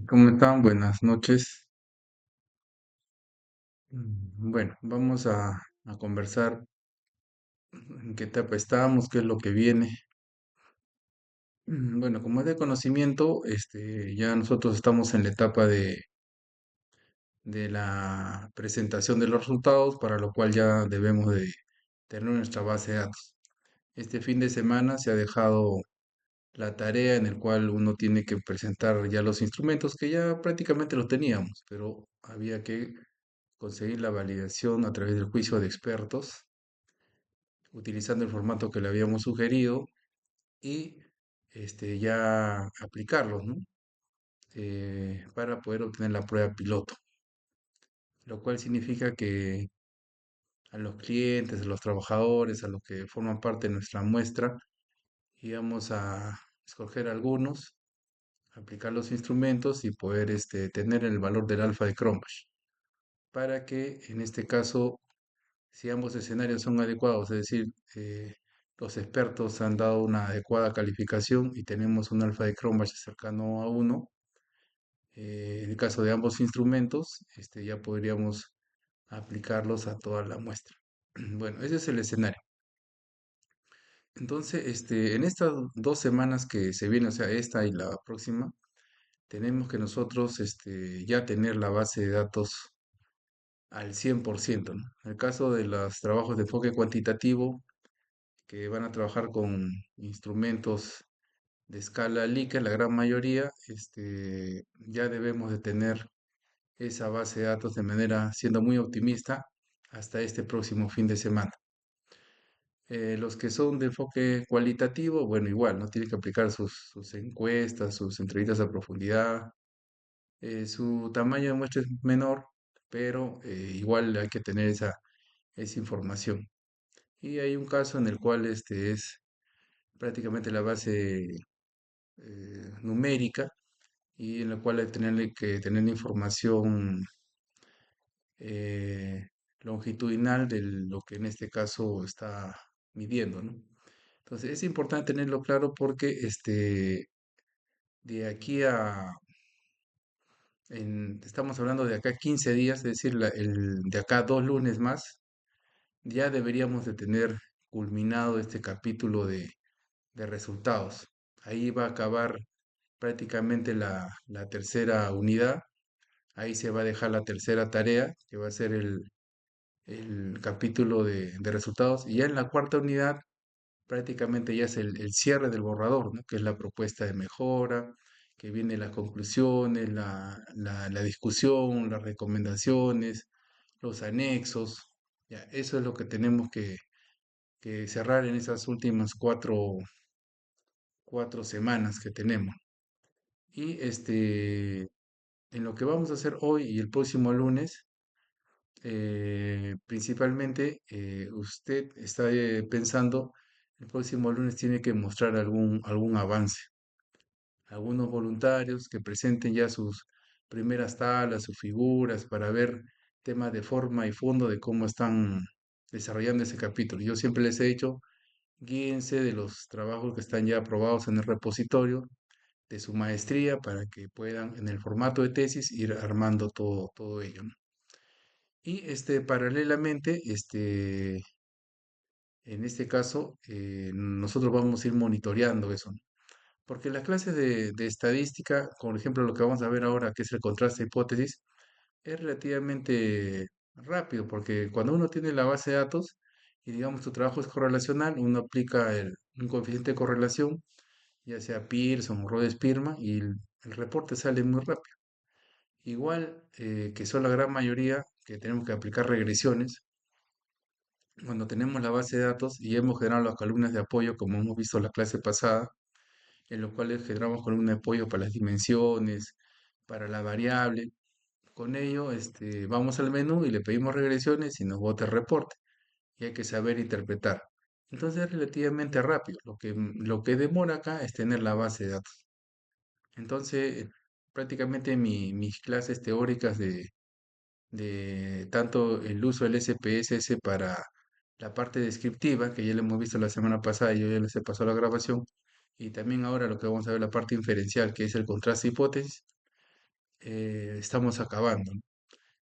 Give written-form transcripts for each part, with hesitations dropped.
¿Cómo están? Buenas noches. Bueno, vamos a conversar en qué etapa estamos, qué es lo que viene. Bueno, como es de conocimiento, ya nosotros estamos en la etapa de la presentación de los resultados, para lo cual ya debemos de tener nuestra base de datos. Este fin de semana se ha dejado la tarea en el cual uno tiene que presentar ya los instrumentos que ya prácticamente los teníamos, pero había que conseguir la validación a través del juicio de expertos, utilizando el formato que le habíamos sugerido y ya aplicarlos, ¿no? Para poder obtener la prueba piloto, lo cual significa que a los clientes, a los trabajadores, a los que forman parte de nuestra muestra, íbamos a escoger algunos, aplicar los instrumentos y poder tener el valor del alfa de Cronbach, para que en este caso, si ambos escenarios son adecuados, es decir, los expertos han dado una adecuada calificación y tenemos un alfa de Cronbach cercano a uno, en el caso de ambos instrumentos, ya podríamos aplicarlos a toda la muestra. Bueno, ese es el escenario. Entonces, en estas 2 semanas que se vienen, o sea, esta y la próxima, tenemos que nosotros ya tener la base de datos al 100%, ¿no? En el caso de los trabajos de enfoque cuantitativo, que van a trabajar con instrumentos de escala Likert, la gran mayoría, ya debemos de tener esa base de datos de manera, siendo muy optimista, hasta este próximo fin de semana. Los que son de enfoque cualitativo, bueno, igual, ¿no? Tienen que aplicar sus encuestas, sus entrevistas a profundidad. Su tamaño de muestra es menor, pero igual hay que tener esa información. Y hay un caso en el cual es prácticamente la base numérica y en la cual hay que tener información eh, longitudinal de lo que en este caso está midiendo, ¿no? Entonces es importante tenerlo claro porque de aquí estamos hablando de acá 15 días, es decir, de acá 2 lunes más, ya deberíamos de tener culminado este capítulo de resultados. Ahí va a acabar prácticamente la tercera unidad. Ahí se va a dejar la tercera tarea, que va a ser el capítulo de resultados. Y ya en la cuarta unidad prácticamente ya es el cierre del borrador, ¿no? Que es la propuesta de mejora, que viene las conclusiones, la discusión, las recomendaciones, los anexos. Ya, eso es lo que tenemos que cerrar en esas últimas cuatro semanas que tenemos. Y en lo que vamos a hacer hoy y el próximo lunes, principalmente usted está pensando, el próximo lunes tiene que mostrar algún avance. Algunos voluntarios que presenten ya sus primeras tablas, sus figuras, para ver temas de forma y fondo de cómo están desarrollando ese capítulo. Yo siempre les he dicho, guíense de los trabajos que están ya aprobados en el repositorio de su maestría para que puedan en el formato de tesis ir armando todo ello, ¿no? Y paralelamente, en este caso, nosotros vamos a ir monitoreando eso, ¿no? Porque las clases de estadística, por ejemplo, lo que vamos a ver ahora, que es el contraste de hipótesis, es relativamente rápido, porque cuando uno tiene la base de datos y digamos tu trabajo es correlacional, uno aplica un coeficiente de correlación, ya sea Pearson o Rhodes-Spearman, y el reporte sale muy rápido. Igual que son la gran mayoría que tenemos que aplicar regresiones, cuando tenemos la base de datos y hemos generado las columnas de apoyo, como hemos visto en la clase pasada, en los cuales generamos columna de apoyo para las dimensiones, para la variable. Con ello, vamos al menú y le pedimos regresiones y nos bota el reporte. Y hay que saber interpretar. Entonces es relativamente rápido. Lo que demora acá es tener la base de datos. Entonces, prácticamente mis clases teóricas de tanto el uso del SPSS para la parte descriptiva, que ya lo hemos visto la semana pasada y yo ya les he pasado la grabación, y también ahora lo que vamos a ver, la parte inferencial, que es el contraste hipótesis, estamos acabando, ¿no?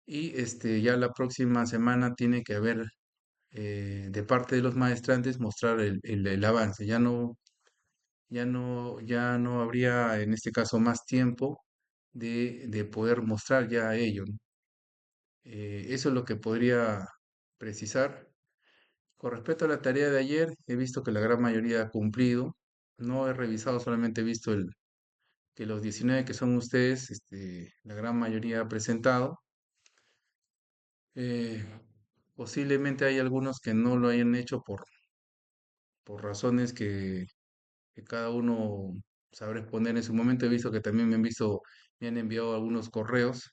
Y ya la próxima semana tiene que haber de parte de los maestrantes mostrar el avance. Ya no habría en este caso más tiempo de poder mostrar ya ello, ¿no? Eso es lo que podría precisar. Con respecto a la tarea de ayer, he visto que la gran mayoría ha cumplido. No he revisado, solamente he visto que los 19 que son ustedes, la gran mayoría ha presentado. Eh, Posiblemente hay algunos que no lo hayan hecho por razones que cada uno sabrá exponer en su momento. He visto que también me han enviado algunos correos.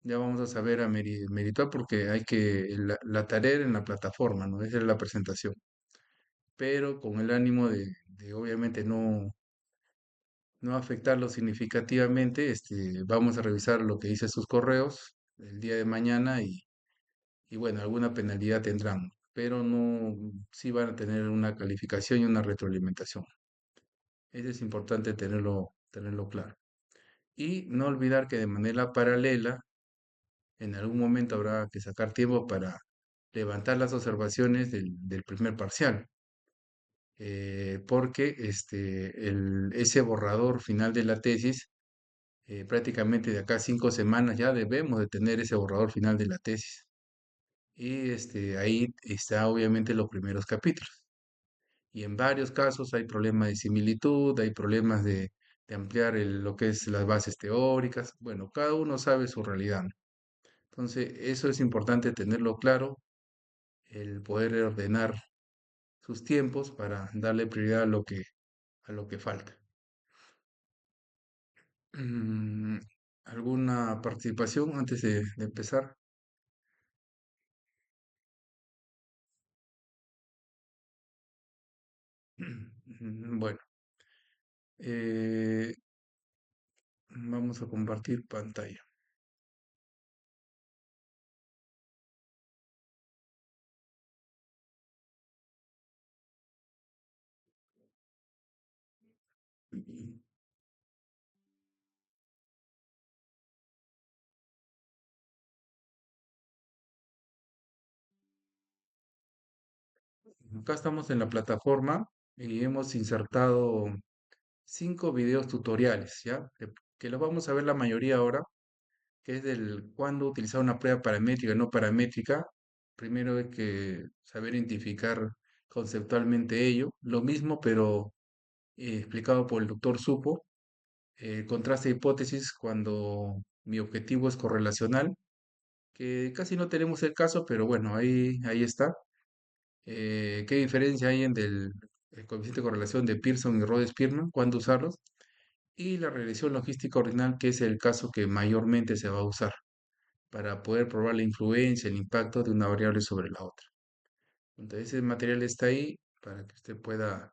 Ya vamos a saber a meditar porque hay que, la tarea en la plataforma, ¿no? Esa es la presentación. Pero con el ánimo de obviamente no afectarlo significativamente, vamos a revisar lo que dice sus correos el día de mañana y bueno, alguna penalidad tendrán, pero no, sí van a tener una calificación y una retroalimentación. Eso es importante tenerlo claro. Y no olvidar que de manera paralela, en algún momento habrá que sacar tiempo para levantar las observaciones del primer parcial, porque ese borrador final de la tesis, prácticamente de acá a 5 semanas ya debemos de tener ese borrador final de la tesis. Y ahí está obviamente los primeros capítulos. Y en varios casos hay problemas de similitud, hay problemas de ampliar lo que es las bases teóricas. Bueno, cada uno sabe su realidad, ¿no? Entonces, eso es importante tenerlo claro, el poder ordenar sus tiempos para darle prioridad a lo que falta. Mm, ¿Alguna participación antes de empezar? Bueno, eh, vamos a compartir pantalla. Acá estamos en la plataforma y hemos insertado 5 videos tutoriales, ¿ya? Que los vamos a ver la mayoría ahora, que es del cuándo utilizar una prueba paramétrica y no paramétrica. Primero hay que saber identificar conceptualmente ello. Lo mismo, pero explicado por el doctor Supo. Contraste de hipótesis cuando mi objetivo es correlacional, que casi no tenemos el caso, pero bueno, ahí está. ¿Qué diferencia hay entre el coeficiente de correlación de Pearson y Rhodes-Spearman? ¿Cuándo usarlos? Y la regresión logística ordinal, que es el caso que mayormente se va a usar para poder probar la influencia, el impacto de una variable sobre la otra. Entonces, ese material está ahí para que usted pueda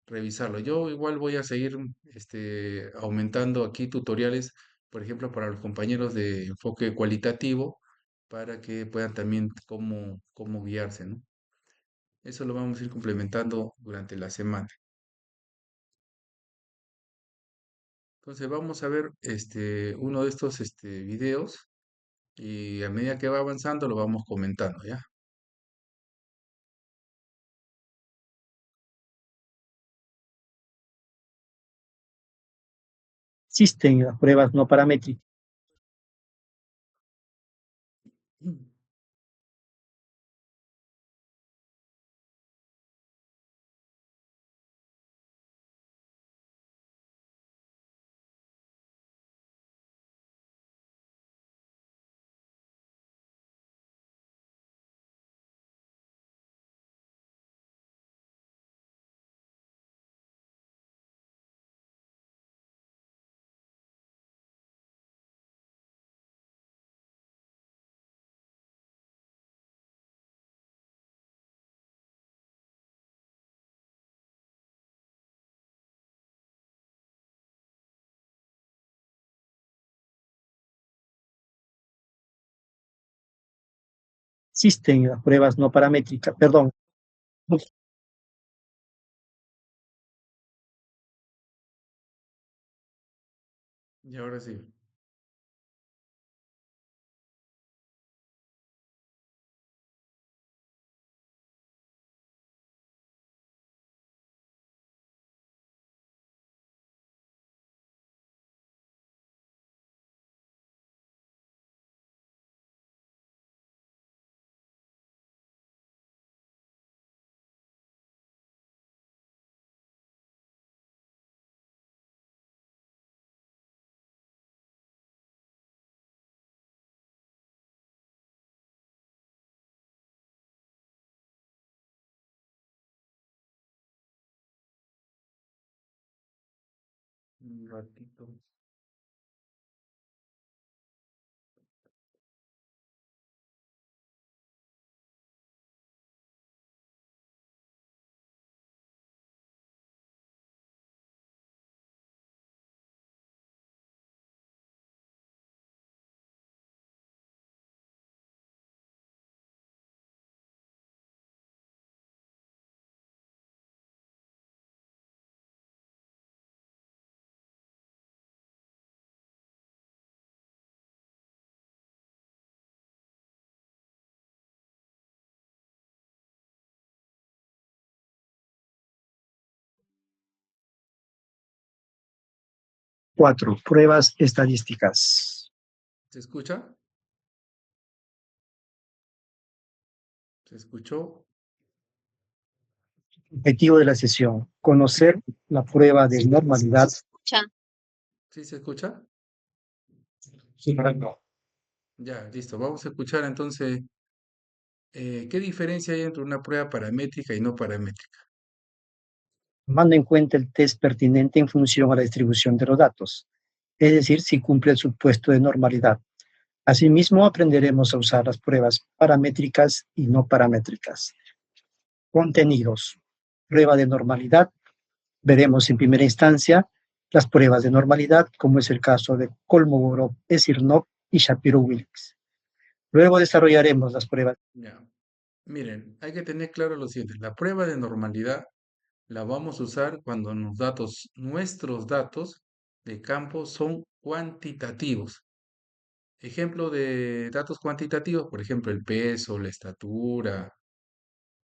revisarlo. Yo igual voy a seguir aumentando aquí tutoriales, por ejemplo, para los compañeros de enfoque cualitativo, para que puedan también cómo guiarse, ¿no? Eso lo vamos a ir complementando durante la semana. Entonces vamos a ver uno de estos videos y a medida que va avanzando lo vamos comentando, ¿ya? Existen las pruebas no paramétricas. Existen las pruebas no paramétricas, perdón. Y ahora sí. Un ratito. 4. Pruebas estadísticas. ¿Se escucha? ¿Se escuchó? Objetivo de la sesión, conocer la prueba de normalidad. ¿Sí se escucha? Sí, correcto. Ya, listo. Vamos a escuchar entonces qué diferencia hay entre una prueba paramétrica y no paramétrica. Tomando en cuenta el test pertinente en función a la distribución de los datos, es decir, si cumple el supuesto de normalidad. Asimismo, aprenderemos a usar las pruebas paramétricas y no paramétricas. Contenidos. Prueba de normalidad. Veremos en primera instancia las pruebas de normalidad, como es el caso de Kolmogorov, Smirnov y Shapiro-Wilks. Luego desarrollaremos las pruebas. Ya. Miren, hay que tener claro lo siguiente. La prueba de normalidad la vamos a usar cuando nuestros datos de campo son cuantitativos. Ejemplo de datos cuantitativos, por ejemplo, el peso, la estatura,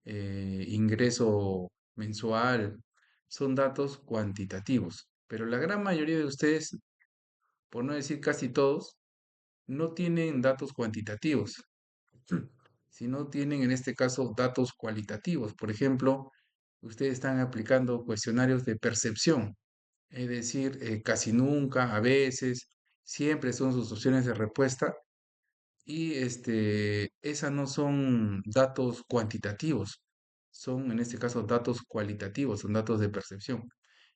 ingreso mensual, son datos cuantitativos. Pero la gran mayoría de ustedes, por no decir casi todos, no tienen datos cuantitativos, sino tienen en este caso datos cualitativos. Por ejemplo, ustedes están aplicando cuestionarios de percepción, es decir, casi nunca, a veces, siempre son sus opciones de respuesta y esas no son datos cuantitativos, son en este caso datos cualitativos, son datos de percepción.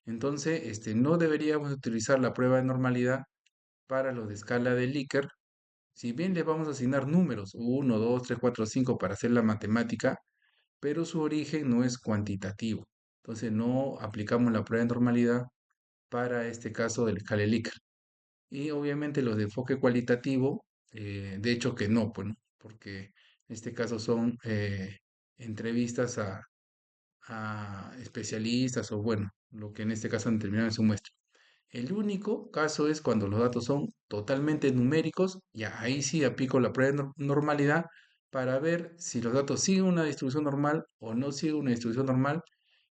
Entonces, no deberíamos utilizar la prueba de normalidad para los de escala de Likert. Si bien le vamos a asignar números, 1, 2, 3, 4, 5 para hacer la matemática, pero su origen no es cuantitativo. Entonces no aplicamos la prueba de normalidad para este caso del escala de Likert. Y obviamente los de enfoque cualitativo, de hecho que no, pues, ¿no? Porque en este caso son entrevistas a especialistas o bueno, lo que en este caso han determinado en su muestra. El único caso es cuando los datos son totalmente numéricos, y ahí sí aplico la prueba de normalidad para ver si los datos siguen una distribución normal o no siguen una distribución normal.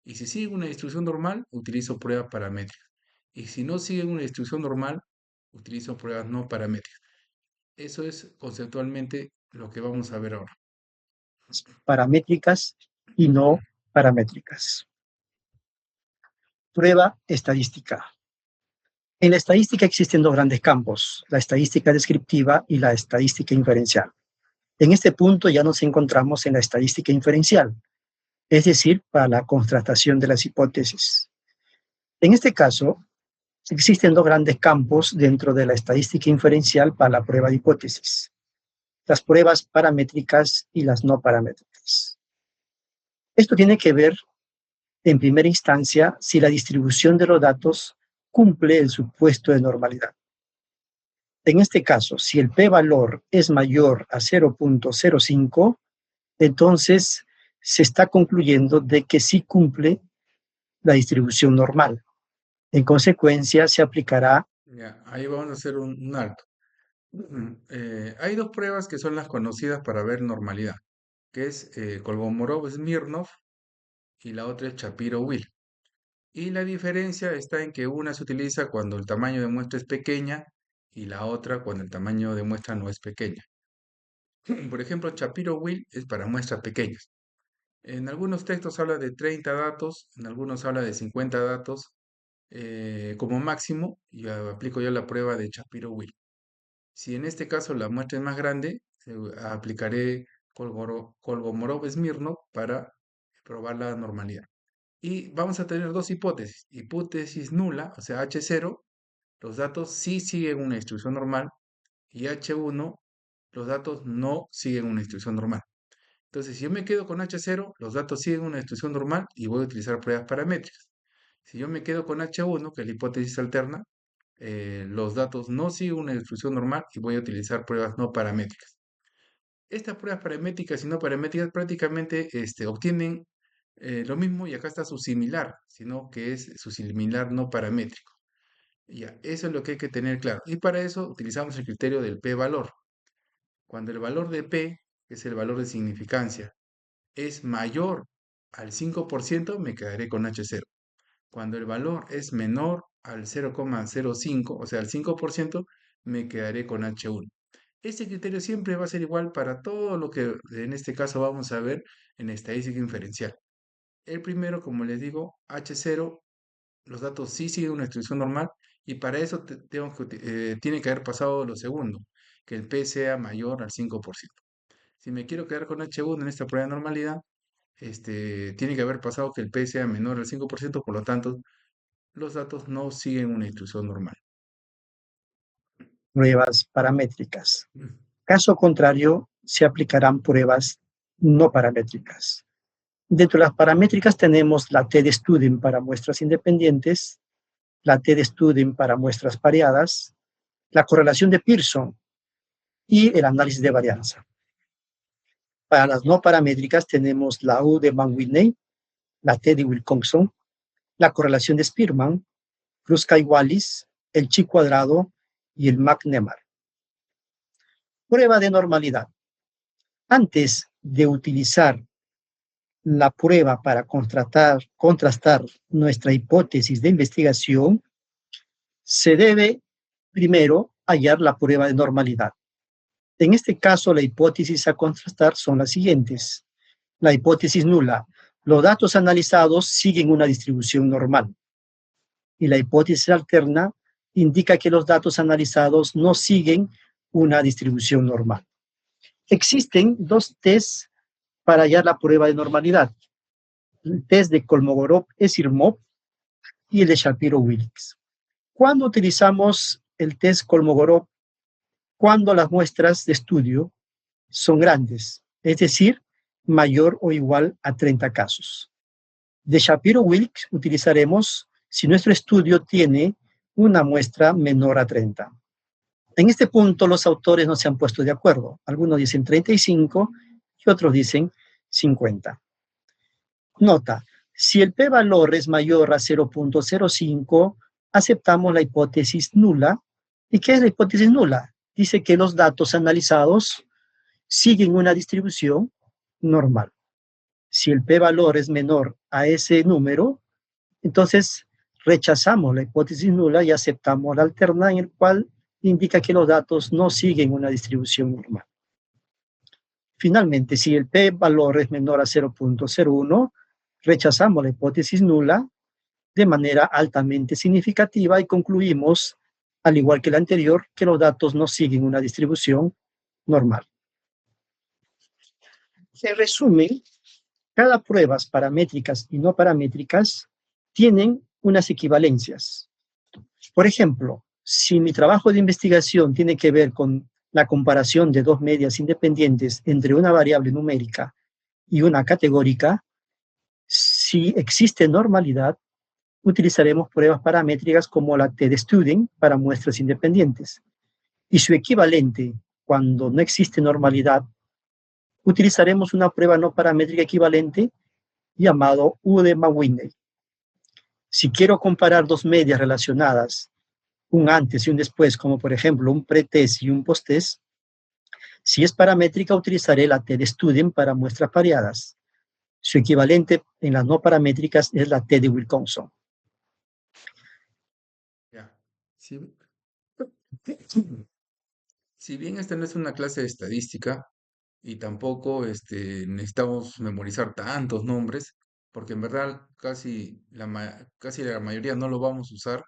Y si siguen una distribución normal, utilizo pruebas paramétricas. Y si no siguen una distribución normal, utilizo pruebas no paramétricas. Eso es conceptualmente lo que vamos a ver ahora. Paramétricas y no paramétricas. Prueba estadística. En la estadística existen dos grandes campos, la estadística descriptiva y la estadística inferencial. En este punto ya nos encontramos en la estadística inferencial, es decir, para la contrastación de las hipótesis. En este caso, existen dos grandes campos dentro de la estadística inferencial para la prueba de hipótesis, las pruebas paramétricas y las no paramétricas. Esto tiene que ver, en primera instancia, si la distribución de los datos cumple el supuesto de normalidad. En este caso, si el p-valor es mayor a 0.05, entonces se está concluyendo de que sí cumple la distribución normal. En consecuencia, se aplicará. Ya, ahí vamos a hacer un alto. Hay dos pruebas que son las conocidas para ver normalidad, que es Kolmogorov-Smirnov y la otra es Shapiro-Wilk. Y la diferencia está en que una se utiliza cuando el tamaño de muestra es pequeña y la otra cuando el tamaño de muestra no es pequeña. Por ejemplo, Shapiro-Wilk es para muestras pequeñas. En algunos textos habla de 30 datos, en algunos habla de 50 datos como máximo y aplico yo la prueba de Shapiro-Wilk. Si en este caso la muestra es más grande, aplicaré Kolmogorov-Smirnov para probar la normalidad. Y vamos a tener dos hipótesis. Hipótesis nula, o sea, H0, los datos sí siguen una distribución normal, y H1, los datos no siguen una distribución normal. Entonces, si yo me quedo con H0, los datos siguen una distribución normal y voy a utilizar pruebas paramétricas. Si yo me quedo con H1, que es la hipótesis alterna, los datos no siguen una distribución normal y voy a utilizar pruebas no paramétricas. Estas pruebas paramétricas y no paramétricas prácticamente obtienen lo mismo y acá está su similar, sino que es su similar no paramétrico. Ya, eso es lo que hay que tener claro. Y para eso utilizamos el criterio del p-valor. Cuando el valor de p, que es el valor de significancia, es mayor al 5%, me quedaré con H0. Cuando el valor es menor al 0,05, o sea, al 5%, me quedaré con H1. Este criterio siempre va a ser igual para todo lo que en este caso vamos a ver en estadística inferencial. El primero, como les digo, H0, los datos sí siguen una distribución normal y para eso tiene que haber pasado lo segundo, que el P sea mayor al 5%. Si me quiero quedar con H1 en esta prueba de normalidad, tiene que haber pasado que el P sea menor al 5%, por lo tanto, los datos no siguen una distribución normal. Pruebas paramétricas. Caso contrario, se aplicarán pruebas no paramétricas. Dentro de las paramétricas tenemos la t-de-Student para muestras independientes, la t-de-Student para muestras pareadas, la correlación de Pearson y el análisis de varianza. Para las no paramétricas tenemos la U de Mann-Whitney, la T de Wilcoxon, la correlación de Spearman, Kruskal-Wallis, el chi cuadrado y el McNemar. Prueba de normalidad. Antes de utilizar la prueba para contrastar nuestra hipótesis de investigación, se debe primero hallar la prueba de normalidad. En este caso, la hipótesis a contrastar son las siguientes. La hipótesis nula. Los datos analizados siguen una distribución normal. Y la hipótesis alterna indica que los datos analizados no siguen una distribución normal. Existen dos tests para hallar la prueba de normalidad. El test de Kolmogorov-Esirmov y el de Shapiro-Wilks. ¿Cuándo utilizamos el test Kolmogorov? Cuando las muestras de estudio son grandes, es decir, mayor o igual a 30 casos. De Shapiro-Wilks utilizaremos si nuestro estudio tiene una muestra menor a 30. En este punto los autores no se han puesto de acuerdo. Algunos dicen 35 y otros dicen 50. Nota, si el p-valor es mayor a 0.05, aceptamos la hipótesis nula. ¿Y qué es la hipótesis nula? Dice que los datos analizados siguen una distribución normal. Si el p-valor es menor a ese número, entonces rechazamos la hipótesis nula y aceptamos la alterna, en el cual indica que los datos no siguen una distribución normal. Finalmente, si el p-valor es menor a 0.01, rechazamos la hipótesis nula de manera altamente significativa y concluimos, al igual que la anterior, que los datos no siguen una distribución normal. En resumen, cada pruebas paramétricas y no paramétricas tienen unas equivalencias. Por ejemplo, si mi trabajo de investigación tiene que ver con la comparación de dos medias independientes entre una variable numérica y una categórica, si existe normalidad, utilizaremos pruebas paramétricas como la t-de-Student para muestras independientes. Y su equivalente, cuando no existe normalidad, utilizaremos una prueba no paramétrica equivalente llamado U de Mann-Whitney. Si quiero comparar dos medias relacionadas, un antes y un después, como por ejemplo un pretest y un posttest, si es paramétrica, utilizaré la t-de-Student para muestras pareadas. Su equivalente en las no paramétricas es la T de Wilcoxon. Ya. Si, si bien esta no es una clase de estadística y tampoco necesitamos memorizar tantos nombres, porque en verdad casi la mayoría no lo vamos a usar,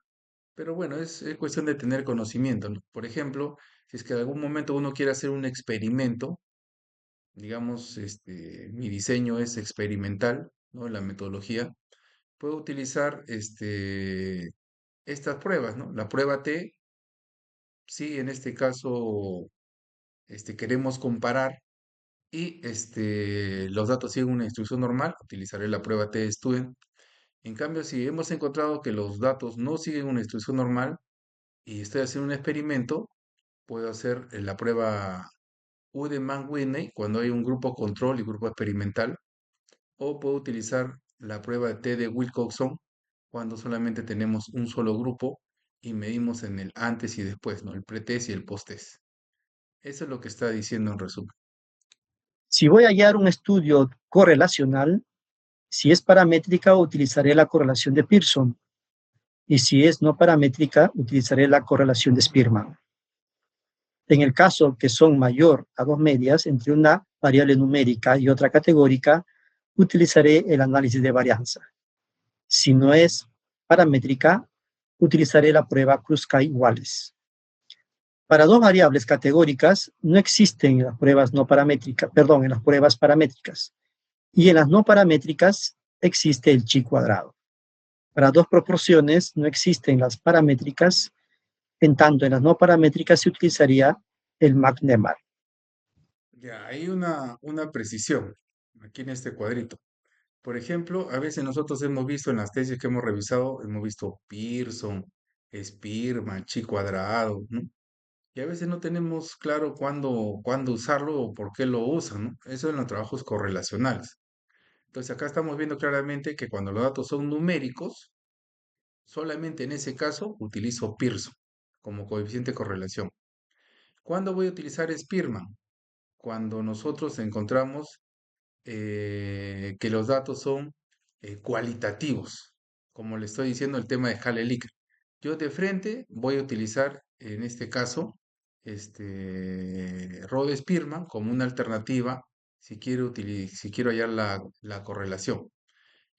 pero bueno, es cuestión de tener conocimiento, ¿no? Por ejemplo, si es que en algún momento uno quiere hacer un experimento, digamos, mi diseño es experimental, ¿no? La metodología. puedo utilizar estas pruebas, ¿no? La prueba T, si en este caso queremos comparar y los datos siguen una instrucción normal, utilizaré la prueba T-Student. En cambio, si hemos encontrado que los datos no siguen una instrucción normal y estoy haciendo un experimento, puedo hacer la prueba U de Mann-Whitney cuando hay un grupo control y grupo experimental, o puedo utilizar la prueba T de Wilcoxon cuando solamente tenemos un solo grupo y medimos en el antes y después, ¿no? El pretest y el posttest. Eso es lo que está diciendo en resumen. Si voy a hallar un estudio correlacional, si es paramétrica, utilizaré la correlación de Pearson, y si es no paramétrica, utilizaré la correlación de Spearman. En el caso que son mayor a dos medias entre una variable numérica y otra categórica, utilizaré el análisis de varianza. Si no es paramétrica, utilizaré la prueba Kruskal-Wallis. Para dos variables categóricas no existen en las pruebas no paramétricas, perdón, en las pruebas paramétricas. Y en las no paramétricas existe el chi cuadrado. Para dos proporciones no existen las paramétricas, en tanto en las no paramétricas se utilizaría el McNemar. Ya, hay una precisión aquí en este cuadrito. Por ejemplo, a veces nosotros hemos visto en las tesis que hemos revisado, hemos visto Pearson, Spearman, chi cuadrado, ¿no? Y a veces no tenemos claro cuándo usarlo o por qué lo usan, ¿no? Eso en los trabajos correlacionales. Entonces acá estamos viendo claramente que cuando los datos son numéricos, solamente en ese caso utilizo Pearson como coeficiente de correlación. ¿Cuándo voy a utilizar Spearman? Cuando nosotros encontramos que los datos son cualitativos, como le estoy diciendo el tema de Hale-Likert. Yo de frente voy a utilizar, en este caso, Rhodes-Spearman como una alternativa si quiero hallar la correlación.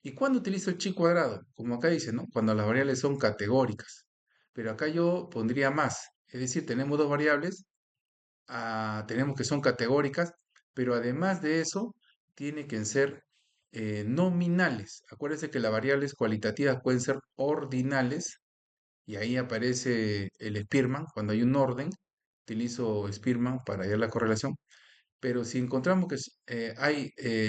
¿Y cuándo utilizo el chi cuadrado? Como acá dice, ¿no? Cuando las variables son categóricas. Pero acá yo pondría más. Es decir, tenemos dos variables, tenemos que son categóricas, pero además de eso, tiene que ser nominales. Acuérdense que las variables cualitativas pueden ser ordinales, y ahí aparece el Spearman. Cuando hay un orden, utilizo Spearman para hallar la correlación. Pero si encontramos que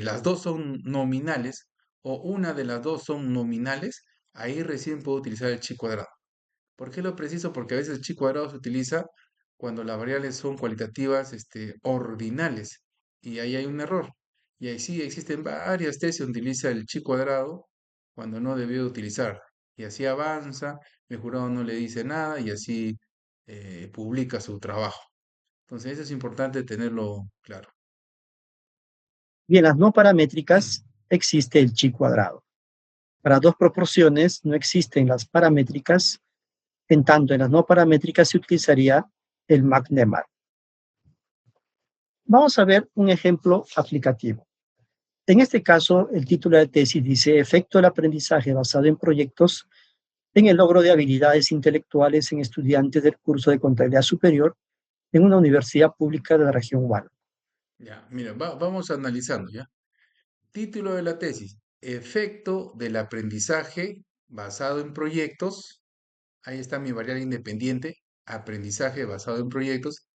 las dos son nominales, o una de las dos son nominales, ahí recién puedo utilizar el chi cuadrado. ¿Por qué lo preciso? Porque a veces el chi cuadrado se utiliza cuando las variables son cualitativas, ordinales, y ahí hay un error. Y ahí sí existen varias tesis donde utiliza el chi cuadrado cuando no debió utilizar. Y así avanza, el jurado no le dice nada y así publica su trabajo. Entonces eso es importante tenerlo claro. Y en las no paramétricas existe el chi cuadrado. Para dos proporciones no existen las paramétricas, en tanto en las no paramétricas se utilizaría el McNemar. Vamos a ver un ejemplo aplicativo. En este caso, el título de tesis dice Efecto del aprendizaje basado en proyectos en el logro de habilidades intelectuales en estudiantes del curso de contabilidad superior en una universidad pública de la región Huala. Ya, mira, vamos analizando, ¿ya? Título de la tesis, efecto del aprendizaje basado en proyectos. Ahí está mi variable independiente, aprendizaje basado en proyectos,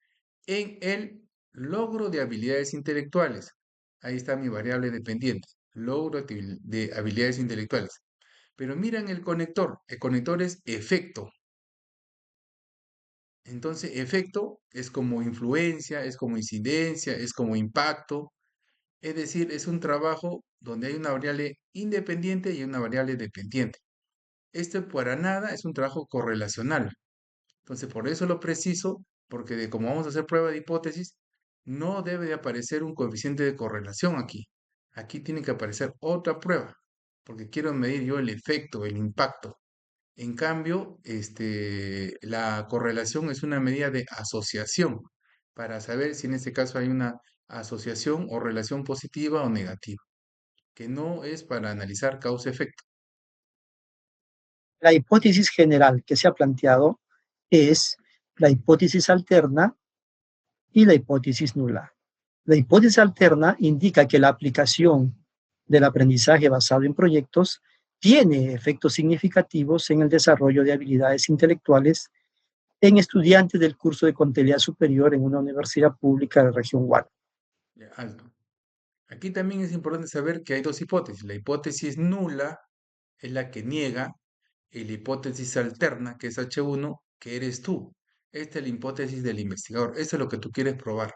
en el logro de habilidades intelectuales. Ahí está mi variable dependiente, logro de habilidades intelectuales. Pero miren el conector es efecto. Entonces, efecto es como influencia, es como incidencia, es como impacto. Es decir, es un trabajo donde hay una variable independiente y una variable dependiente. Este para nada es un trabajo correlacional. Entonces, por eso lo preciso, porque como vamos a hacer prueba de hipótesis, no debe de aparecer un coeficiente de correlación aquí. Aquí tiene que aparecer otra prueba, porque quiero medir yo el efecto, el impacto. En cambio, la correlación es una medida de asociación para saber si en este caso hay una asociación o relación positiva o negativa, que no es para analizar causa-efecto. La hipótesis general que se ha planteado es la hipótesis alterna y la hipótesis nula. La hipótesis alterna indica que la aplicación del aprendizaje basado en proyectos tiene efectos significativos en el desarrollo de habilidades intelectuales en estudiantes del curso de contabilidad superior en una universidad pública de la región Guano. Ya, alto. Aquí también es importante saber que hay dos hipótesis. La hipótesis nula es la que niega, y la hipótesis alterna, que es H1, que eres tú. Esta es la hipótesis del investigador. Esto es lo que tú quieres probar.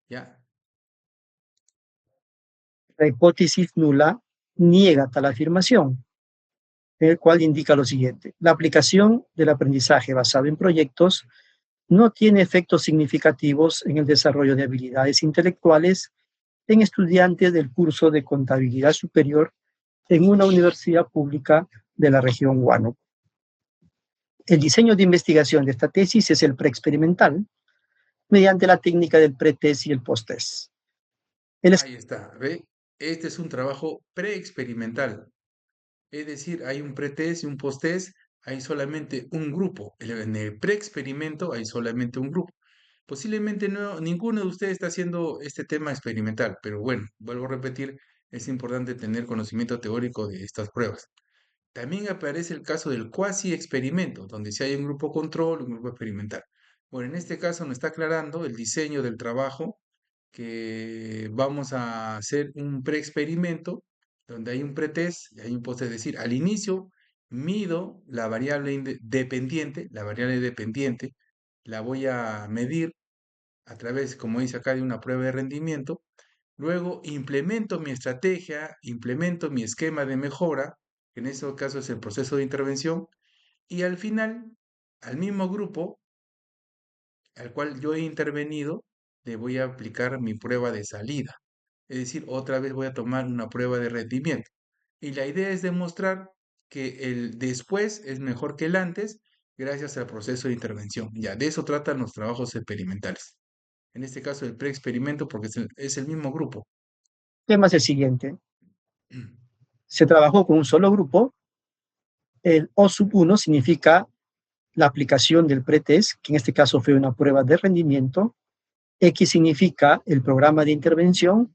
¿Ya? La hipótesis nula niega tal afirmación, el cual indica lo siguiente: la aplicación del aprendizaje basado en proyectos no tiene efectos significativos en el desarrollo de habilidades intelectuales en estudiantes del curso de contabilidad superior en una universidad pública de la región Huánuco. El diseño de investigación de esta tesis es el preexperimental, mediante la técnica del pretest y el posttest. Ahí está. ¿Ve? Este es un trabajo preexperimental. Es decir, hay un pretest y un posttest, hay solamente un grupo. En el preexperimento hay solamente un grupo. Posiblemente no, ninguno de ustedes está haciendo este tema experimental, pero bueno, vuelvo a repetir, es importante tener conocimiento teórico de estas pruebas. También aparece el caso del cuasi experimento, donde si hay un grupo control, un grupo experimental. Bueno, en este caso nos está aclarando el diseño del trabajo, que vamos a hacer un preexperimento donde hay un pretest y hay un post, es decir, al inicio mido la variable dependiente, la voy a medir a través, como dice acá, de una prueba de rendimiento. Luego implemento mi estrategia, implemento mi esquema de mejora, que en este caso es el proceso de intervención, y al final, al mismo grupo al cual yo he intervenido, le voy a aplicar mi prueba de salida. Es decir, otra vez voy a tomar una prueba de rendimiento. Y la idea es demostrar que el después es mejor que el antes gracias al proceso de intervención. Ya, de eso tratan los trabajos experimentales. En este caso, el preexperimento, porque es el mismo grupo. El tema es el siguiente: se trabajó con un solo grupo. El O sub 1 significa la aplicación del pretest, que en este caso fue una prueba de rendimiento. X significa el programa de intervención,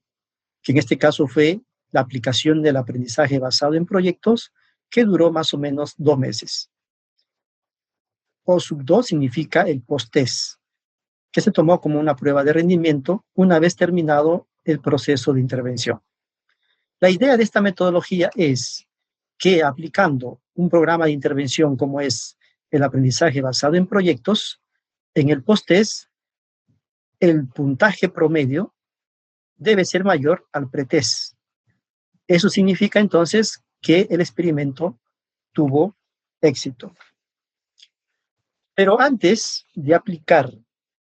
que en este caso fue la aplicación del aprendizaje basado en proyectos, que duró más o menos 2 meses. O sub 2 significa el post-test, que se tomó como una prueba de rendimiento una vez terminado el proceso de intervención. La idea de esta metodología es que aplicando un programa de intervención como es el aprendizaje basado en proyectos, en el post-test el puntaje promedio debe ser mayor al pretest. Eso significa entonces que el experimento tuvo éxito. Pero antes de aplicar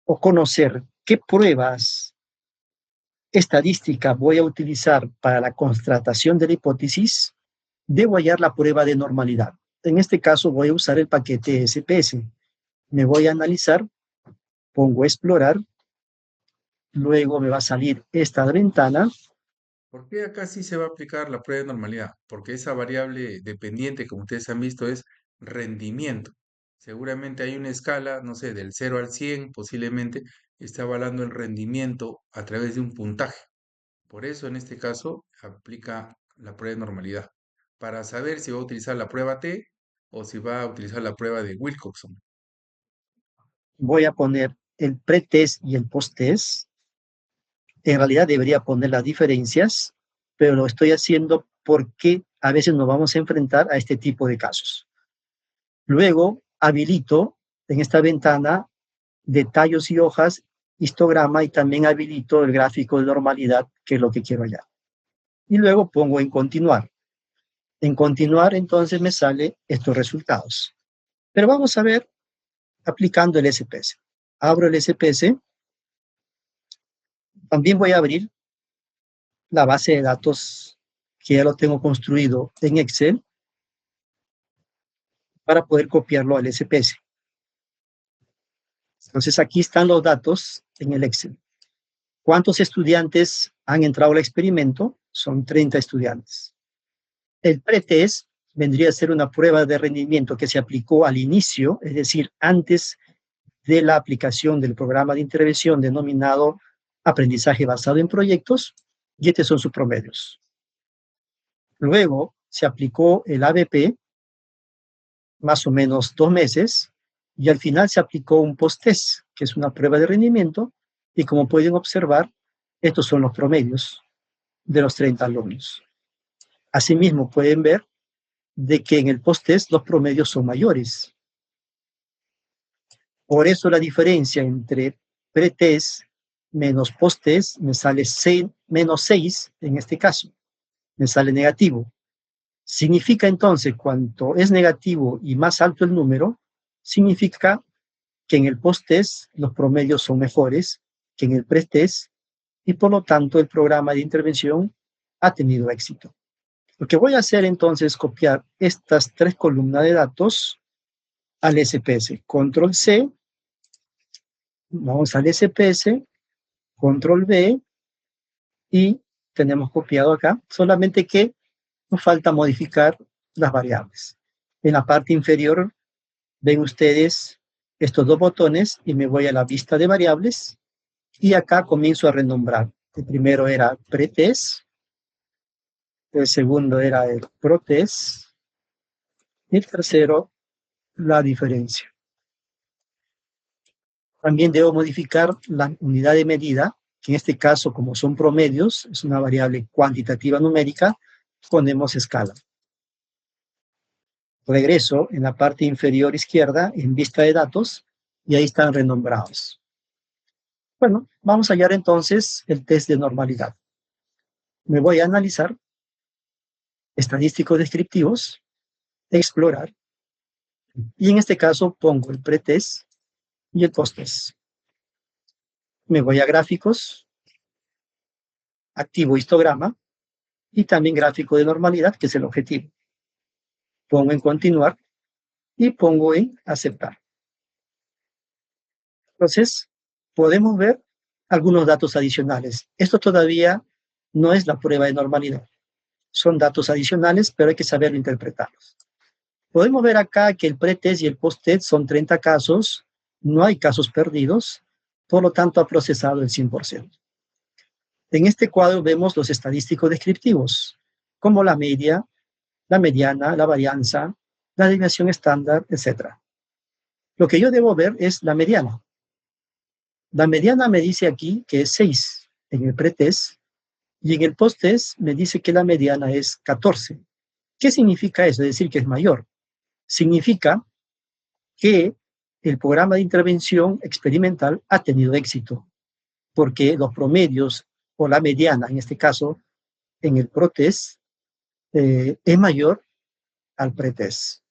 o conocer qué pruebas estadísticas voy a utilizar para la constatación de la hipótesis, debo hallar la prueba de normalidad. En este caso voy a usar el paquete SPS. Me voy a analizar, pongo explorar, luego me va a salir esta ventana. ¿Por qué acá sí se va a aplicar la prueba de normalidad? Porque esa variable dependiente, como ustedes han visto, es rendimiento. Seguramente hay una escala, no sé, del 0 al 100, posiblemente está evaluando el rendimiento a través de un puntaje. Por eso, en este caso, aplica la prueba de normalidad, para saber si va a utilizar la prueba T o si va a utilizar la prueba de Wilcoxon. Voy a poner el pretest y el posttest. En realidad debería poner las diferencias, pero lo estoy haciendo porque a veces nos vamos a enfrentar a este tipo de casos. Luego habilito en esta ventana detalles y hojas, histograma, y también habilito el gráfico de normalidad, que es lo que quiero hallar. Y luego pongo en continuar. En continuar entonces me salen estos resultados. Pero vamos a ver aplicando el SPS. Abro el SPS. También voy a abrir la base de datos, que ya lo tengo construido en Excel, para poder copiarlo al SPS. Entonces aquí están los datos en el Excel. ¿Cuántos estudiantes han entrado al experimento? Son 30 estudiantes. El pretest vendría a ser una prueba de rendimiento que se aplicó al inicio, es decir, antes de la aplicación del programa de intervención denominado aprendizaje basado en proyectos, y estos son sus promedios. Luego se aplicó el ABP, más o menos 2 meses, y al final se aplicó un post-test, que es una prueba de rendimiento, y como pueden observar, estos son los promedios de los 30 alumnos. Asimismo, pueden ver de que en el post-test los promedios son mayores. Por eso la diferencia entre pre-test menos post-test me sale menos 6 en este caso, me sale negativo. Significa entonces, cuanto es negativo y más alto el número, significa que en el post-test los promedios son mejores que en el pre-test y por lo tanto el programa de intervención ha tenido éxito. Lo que voy a hacer entonces es copiar estas 3 columnas de datos al SPS. Control C, vamos al SPS, Control V y tenemos copiado acá, solamente que nos falta modificar las variables. En la parte inferior ven ustedes estos 2 botones y me voy a la vista de variables y acá comienzo a renombrar. El primero era pretest, el segundo era el protest y el tercero la diferencia. También debo modificar la unidad de medida, que en este caso, como son promedios, es una variable cuantitativa numérica, ponemos escala. Regreso en la parte inferior izquierda, en vista de datos, y ahí están renombrados. Bueno, vamos a hallar entonces el test de normalidad. Me voy a analizar, estadísticos descriptivos, explorar, y en este caso pongo el pretest y el posttest. Me voy a gráficos, activo histograma, y también gráfico de normalidad, que es el objetivo. Pongo en continuar y pongo en aceptar. Entonces, podemos ver algunos datos adicionales. Esto todavía no es la prueba de normalidad. Son datos adicionales, pero hay que saberlo interpretarlos. Podemos ver acá que el pretest y el posttest son 30 casos, no hay casos perdidos, por lo tanto ha procesado el 100%. En este cuadro vemos los estadísticos descriptivos, como la media, la mediana, la varianza, la desviación estándar, etc. Lo que yo debo ver es la mediana. La mediana me dice aquí que es 6 en el pretest y en el posttest me dice que la mediana es 14. ¿Qué significa eso? Es decir, que es mayor. Significa que el programa de intervención experimental ha tenido éxito, porque los promedios o la mediana, en este caso, en el protest, es mayor al pretest.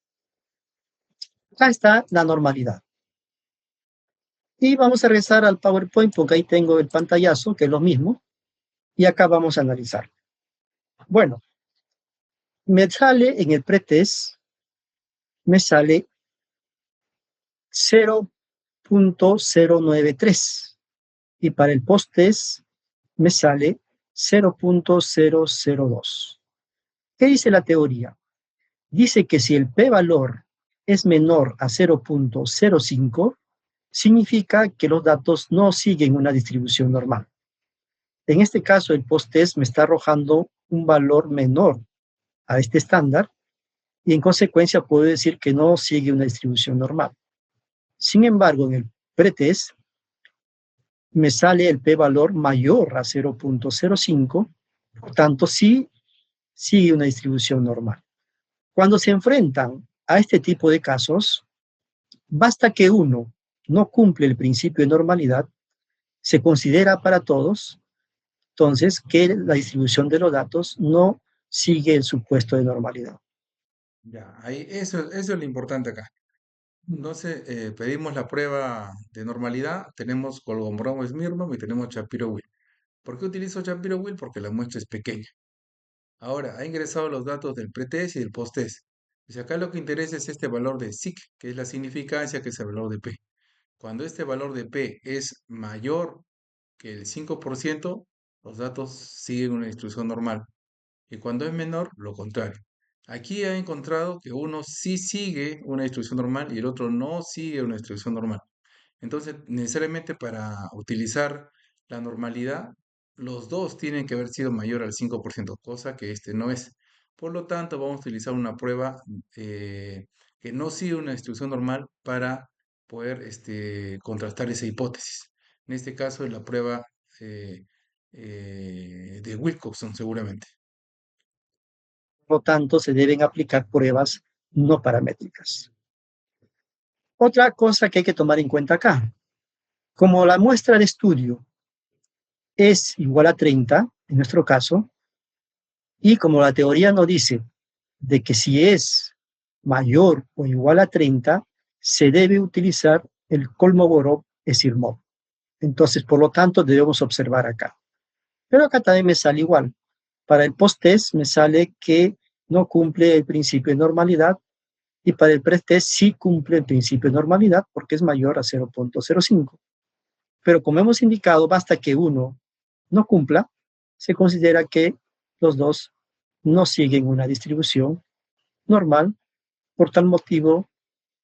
Acá está la normalidad. Y vamos a regresar al PowerPoint porque ahí tengo el pantallazo, que es lo mismo, y acá vamos a analizar. Bueno, me sale en el pretest, me sale 0.093 y para el posttest me sale 0.002. ¿Qué dice la teoría? Dice que si el p-valor es menor a 0.05, significa que los datos no siguen una distribución normal. En este caso, el post-test me está arrojando un valor menor a este estándar y en consecuencia puedo decir que no sigue una distribución normal. Sin embargo, en el pretest me sale el p-valor mayor a 0.05, por tanto sí sigue una distribución normal. Cuando se enfrentan a este tipo de casos, basta que uno no cumple el principio de normalidad, se considera para todos, entonces que la distribución de los datos no sigue el supuesto de normalidad. Ya, ahí, eso es lo importante acá. Entonces, pedimos la prueba de normalidad, tenemos Colombo Smirnov y tenemos Shapiro-Wilk. ¿Por qué utilizo Shapiro-Wilk? Porque la muestra es pequeña. Ahora, ha ingresado los datos del pretest y del posttest. Y acá lo que interesa es este valor de SIC, que es la significancia, que es el valor de P. Cuando este valor de P es mayor que el 5%, los datos siguen una distribución normal. Y cuando es menor, lo contrario. Aquí he encontrado que uno sí sigue una distribución normal y el otro no sigue una distribución normal. Entonces, necesariamente para utilizar la normalidad, los dos tienen que haber sido mayor al 5%, cosa que este no es. Por lo tanto, vamos a utilizar una prueba eh, que no sigue una distribución normal para poder contrastar esa hipótesis. En este caso es la prueba eh, de Wilcoxon, seguramente. Por lo tanto, se deben aplicar pruebas no paramétricas. Otra cosa que hay que tomar en cuenta acá, como la muestra de estudio es igual a 30, en nuestro caso, y como la teoría nos dice de que si es mayor o igual a 30, se debe utilizar el Kolmogorov-Smirnov. Entonces, por lo tanto, debemos observar acá. Pero acá también me sale igual. Para el post-test me sale que no cumple el principio de normalidad y para el pre-test sí cumple el principio de normalidad porque es mayor a 0.05. Pero como hemos indicado, basta que uno no cumpla, se considera que los dos no siguen una distribución normal. Por tal motivo,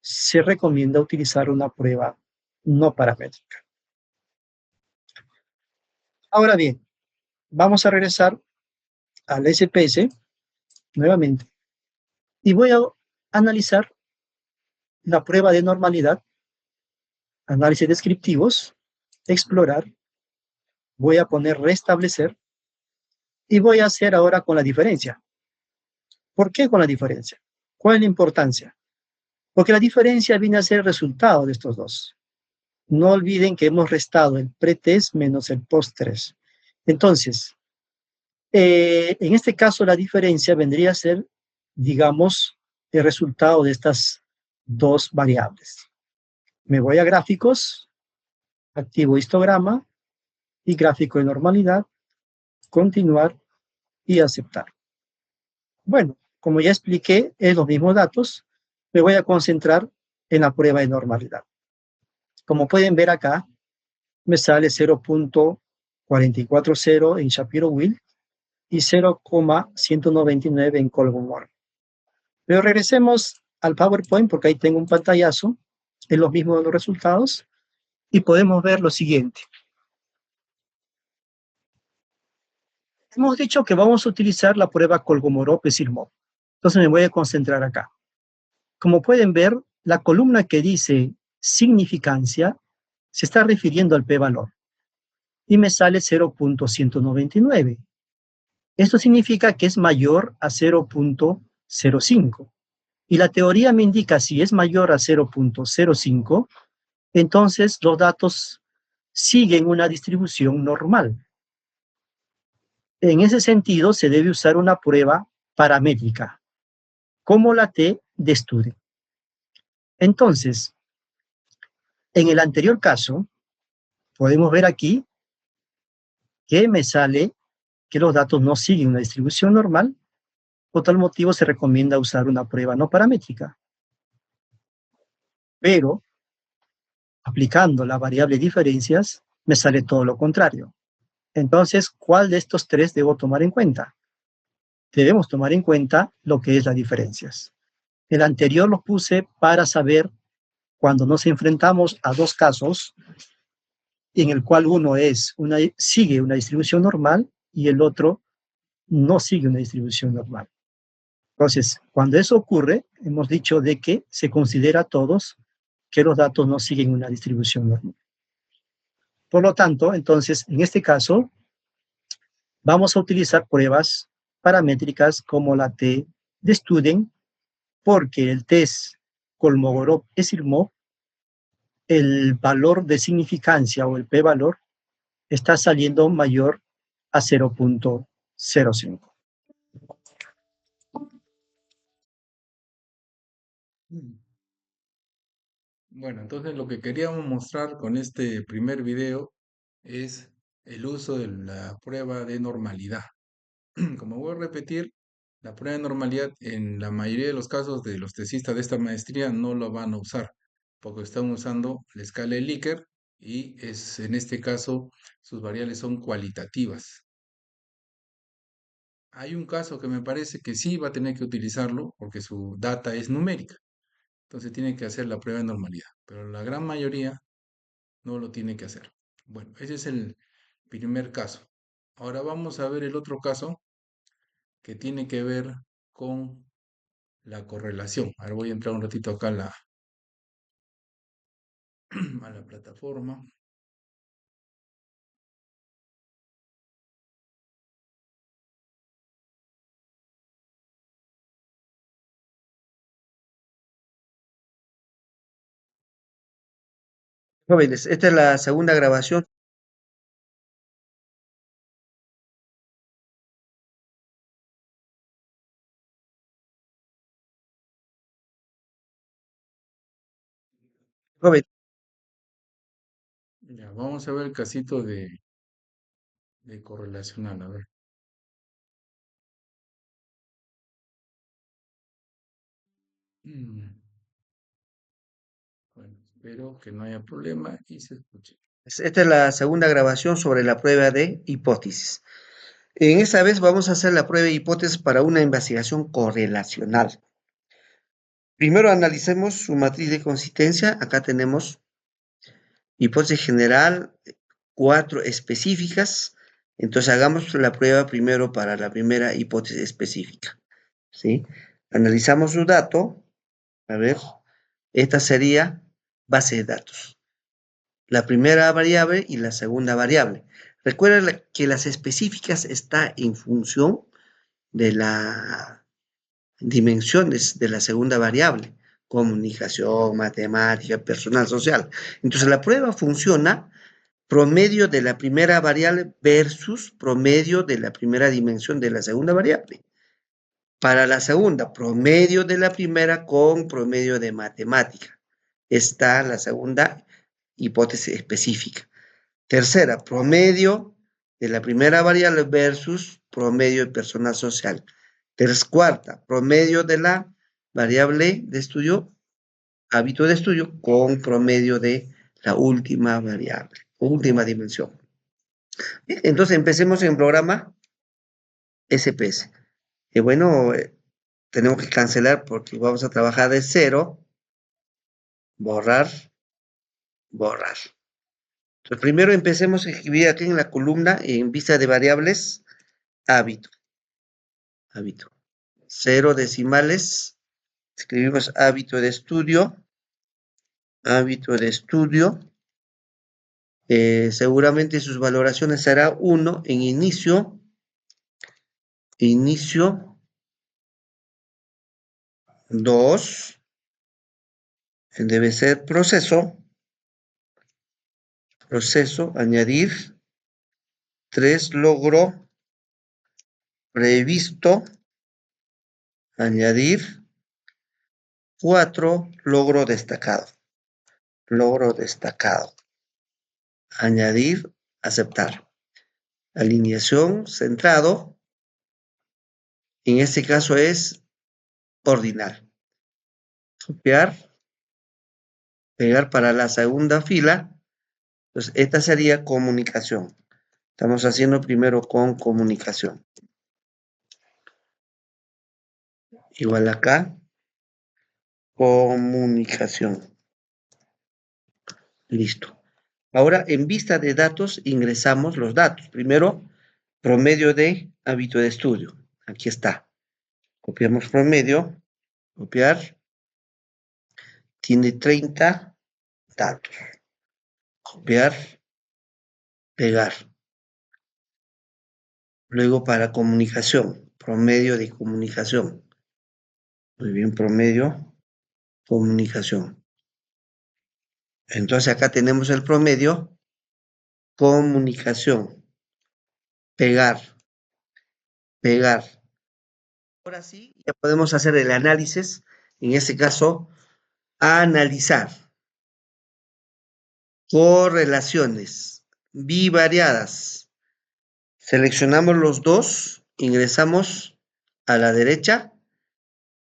se recomienda utilizar una prueba no paramétrica. Ahora bien, vamos a regresar al SPS nuevamente y voy a analizar la prueba de normalidad, análisis descriptivos, explorar, voy a poner restablecer y voy a hacer ahora con la diferencia. ¿Por qué con la diferencia? ¿Cuál es la importancia? Porque la diferencia viene a ser el resultado de estos dos. No olviden que hemos restado el pretest menos el post-test. Entonces, en este caso la diferencia vendría a ser, digamos, el resultado de estas dos variables. Me voy a gráficos, activo histograma y gráfico de normalidad, continuar y aceptar. Bueno, como ya expliqué, es los mismos datos, me voy a concentrar en la prueba de normalidad. Como pueden ver acá, me sale 0.440 en Shapiro-Wilk y 0,199 en Kolmogorov. Pero regresemos al PowerPoint porque ahí tengo un pantallazo, es lo mismo de los resultados y podemos ver lo siguiente. Hemos dicho que vamos a utilizar la prueba Kolmogorov-Smirnov. Entonces me voy a concentrar acá. Como pueden ver, la columna que dice significancia se está refiriendo al p-valor y me sale 0.199. Esto significa que es mayor a 0.05. Y la teoría me indica si es mayor a 0.05, entonces los datos siguen una distribución normal. En ese sentido, se debe usar una prueba paramétrica, como la T de Student. Entonces, en el anterior caso, podemos ver aquí que me sale que los datos no siguen una distribución normal. Por tal motivo, se recomienda usar una prueba no paramétrica. Pero, aplicando la variable diferencias, me sale todo lo contrario. Entonces, ¿cuál de estos tres debo tomar en cuenta? Debemos tomar en cuenta lo que es las diferencias. El anterior lo puse para saber cuando nos enfrentamos a dos casos en el cual uno sigue una distribución normal y el otro no sigue una distribución normal. Entonces, cuando eso ocurre, hemos dicho de que se considera a todos que los datos no siguen una distribución normal. Por lo tanto, entonces, en este caso, vamos a utilizar pruebas paramétricas como la T de Student, porque el test Kolmogorov-Smirnov, el valor de significancia o el p-valor está saliendo mayor a 0.05. Mm. Bueno, entonces lo que queríamos mostrar con este primer video es el uso de la prueba de normalidad. Como voy a repetir, la prueba de normalidad en la mayoría de los casos de los tesistas de esta maestría no lo van a usar, porque están usando la escala de Likert y en este caso sus variables son cualitativas. Hay un caso que me parece que sí va a tener que utilizarlo porque su data es numérica, entonces tiene que hacer la prueba de normalidad, pero la gran mayoría no lo tiene que hacer. Bueno, ese es el primer caso. Ahora vamos a ver el otro caso que tiene que ver con la correlación. Ahora voy a entrar un ratito acá a a la plataforma. Jóvenes, esta es la segunda grabación. Joven, Ya, vamos a ver el casito de correlacional. A ver. Mm, Bueno, espero que no haya problema y se escuche. esta es la segunda grabación sobre la prueba de hipótesis. En esta vez vamos a hacer la prueba de hipótesis para una investigación correlacional. Primero analicemos su matriz de consistencia. Acá tenemos hipótesis general, 4 específicas. Entonces hagamos la prueba primero para la primera hipótesis específica. ¿Sí? Analizamos su dato. A ver, esta sería base de datos. La primera variable y la segunda variable. Recuerda que las específicas está en función de las dimensiones de la segunda variable, comunicación, matemática, personal, social. Entonces la prueba funciona promedio de la primera variable versus promedio de la primera dimensión de la segunda variable. Para la segunda, promedio de la primera con promedio de matemática. Está la segunda hipótesis específica. Tercera, promedio de la primera variable versus promedio de personal social. Cuarta, promedio de la variable de estudio, hábito de estudio, con promedio de la última variable, última dimensión. Bien, entonces empecemos en el programa SPS. Y bueno, tenemos que cancelar porque vamos a trabajar de cero, borrar, borrar. Entonces, primero empecemos a escribir aquí en la columna, en vista de variables, hábito, hábito. Cero decimales, escribimos hábito de estudio. Seguramente sus valoraciones será 1 en inicio, inicio, 2, debe ser proceso, proceso, añadir, 3 logro previsto, añadir, 4 logro destacado, añadir, aceptar. Alineación, centrado, en este caso es ordinal. Copiar, pegar para la segunda fila. Entonces, esta sería comunicación. Estamos haciendo primero con comunicación. Igual acá, comunicación. Listo. Ahora, en vista de datos, ingresamos los datos. Primero, promedio de hábito de estudio. Aquí está. Copiamos promedio, copiar. Tiene 30 datos. Copiar, pegar. Luego para comunicación, promedio de comunicación. Muy bien, promedio, comunicación. Entonces acá tenemos el promedio, comunicación, pegar, pegar. Ahora sí, ya podemos hacer el análisis. En este caso, analizar correlaciones bivariadas. Seleccionamos los dos, ingresamos a la derecha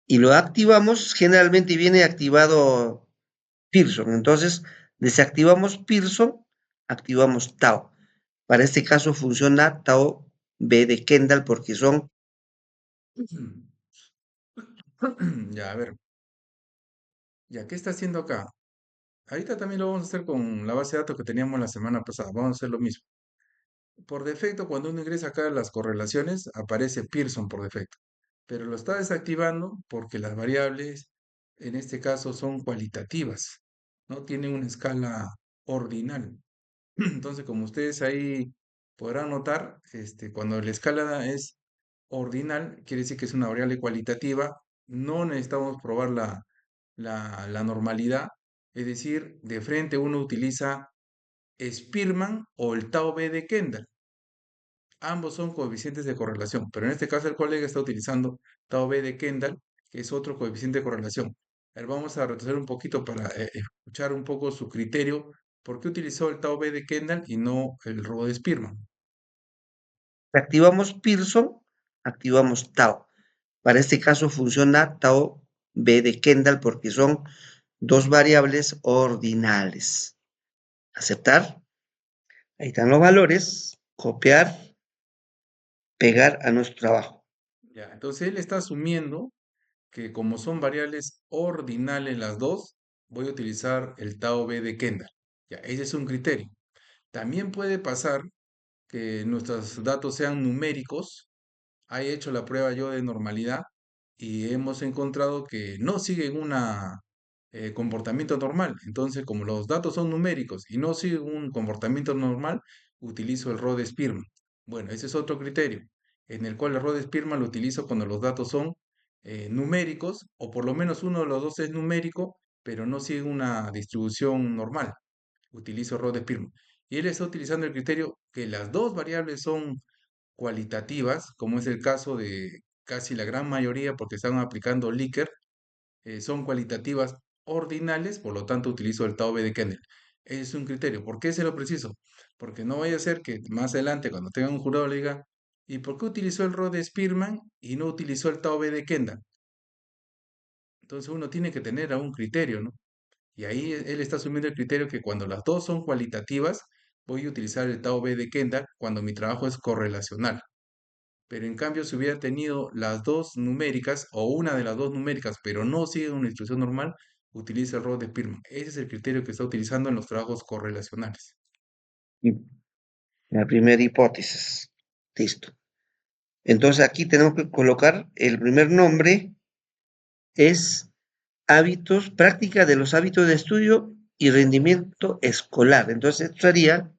y lo activamos. Generalmente viene activado Pearson. Entonces, desactivamos Pearson, activamos Tau. Para este caso funciona Tau B de Kendall porque son. Ya, a ver. Ya, ¿qué está haciendo acá? Ahorita también lo vamos a hacer con la base de datos que teníamos la semana pasada. Vamos a hacer lo mismo. Por defecto, cuando uno ingresa acá a las correlaciones, aparece Pearson por defecto. pero lo está desactivando porque las variables en este caso son cualitativas, no tienen una escala ordinal. Entonces, como ustedes ahí podrán notar, cuando la escala es ordinal, quiere decir que es una variable cualitativa, no necesitamos probar la normalidad, es decir, de frente uno utiliza Spearman o el tau b de Kendall. Ambos son coeficientes de correlación, pero en este caso el colega está utilizando tau b de Kendall, que es otro coeficiente de correlación. A ver, vamos a retroceder un poquito para escuchar un poco su criterio. ¿Por qué utilizó el tau b de Kendall y no el rho de Spearman? Activamos Pearson, activamos tau. Para este caso funciona tau b de Kendall porque son dos variables ordinales. Aceptar. Ahí están los valores. Copiar. Pegar a nuestro trabajo. Ya, entonces él está asumiendo que como son variables ordinales las dos, voy a utilizar el tau b de Kendall. Ya, ese es un criterio. También puede pasar que nuestros datos sean numéricos. He hecho la prueba yo de normalidad y hemos encontrado que no siguen un comportamiento normal. Entonces, como los datos son numéricos y no siguen un comportamiento normal, utilizo el rho de Spearman. Bueno, ese es otro criterio, en el cual el rho de Spearman lo utilizo cuando los datos son numéricos, o por lo menos uno de los dos es numérico, pero no sigue una distribución normal. Utilizo rho de Spearman. Y él está utilizando el criterio que las dos variables son cualitativas, como es el caso de casi la gran mayoría, porque están aplicando Likert, son cualitativas ordinales, por lo tanto utilizo el tau b de Kendall. Ese es un criterio. ¿Por qué se lo preciso? Porque no vaya a ser que más adelante, cuando tenga un jurado, le diga, ¿y por qué utilizó el rho de Spearman y no utilizó el tau b de Kendall? Entonces uno tiene que tener un criterio, ¿no? Y ahí él está asumiendo el criterio que cuando las dos son cualitativas, voy a utilizar el tau b de Kendall cuando mi trabajo es correlacional. Pero en cambio, si hubiera tenido las dos numéricas o una de las dos numéricas, pero no sigue una instrucción normal, utiliza el rol de Spearman. Ese es el criterio que está utilizando en los trabajos correlacionales. La primera hipótesis. Listo. Entonces aquí tenemos que colocar el primer nombre es hábitos, práctica de los hábitos de estudio y rendimiento escolar. Entonces esto sería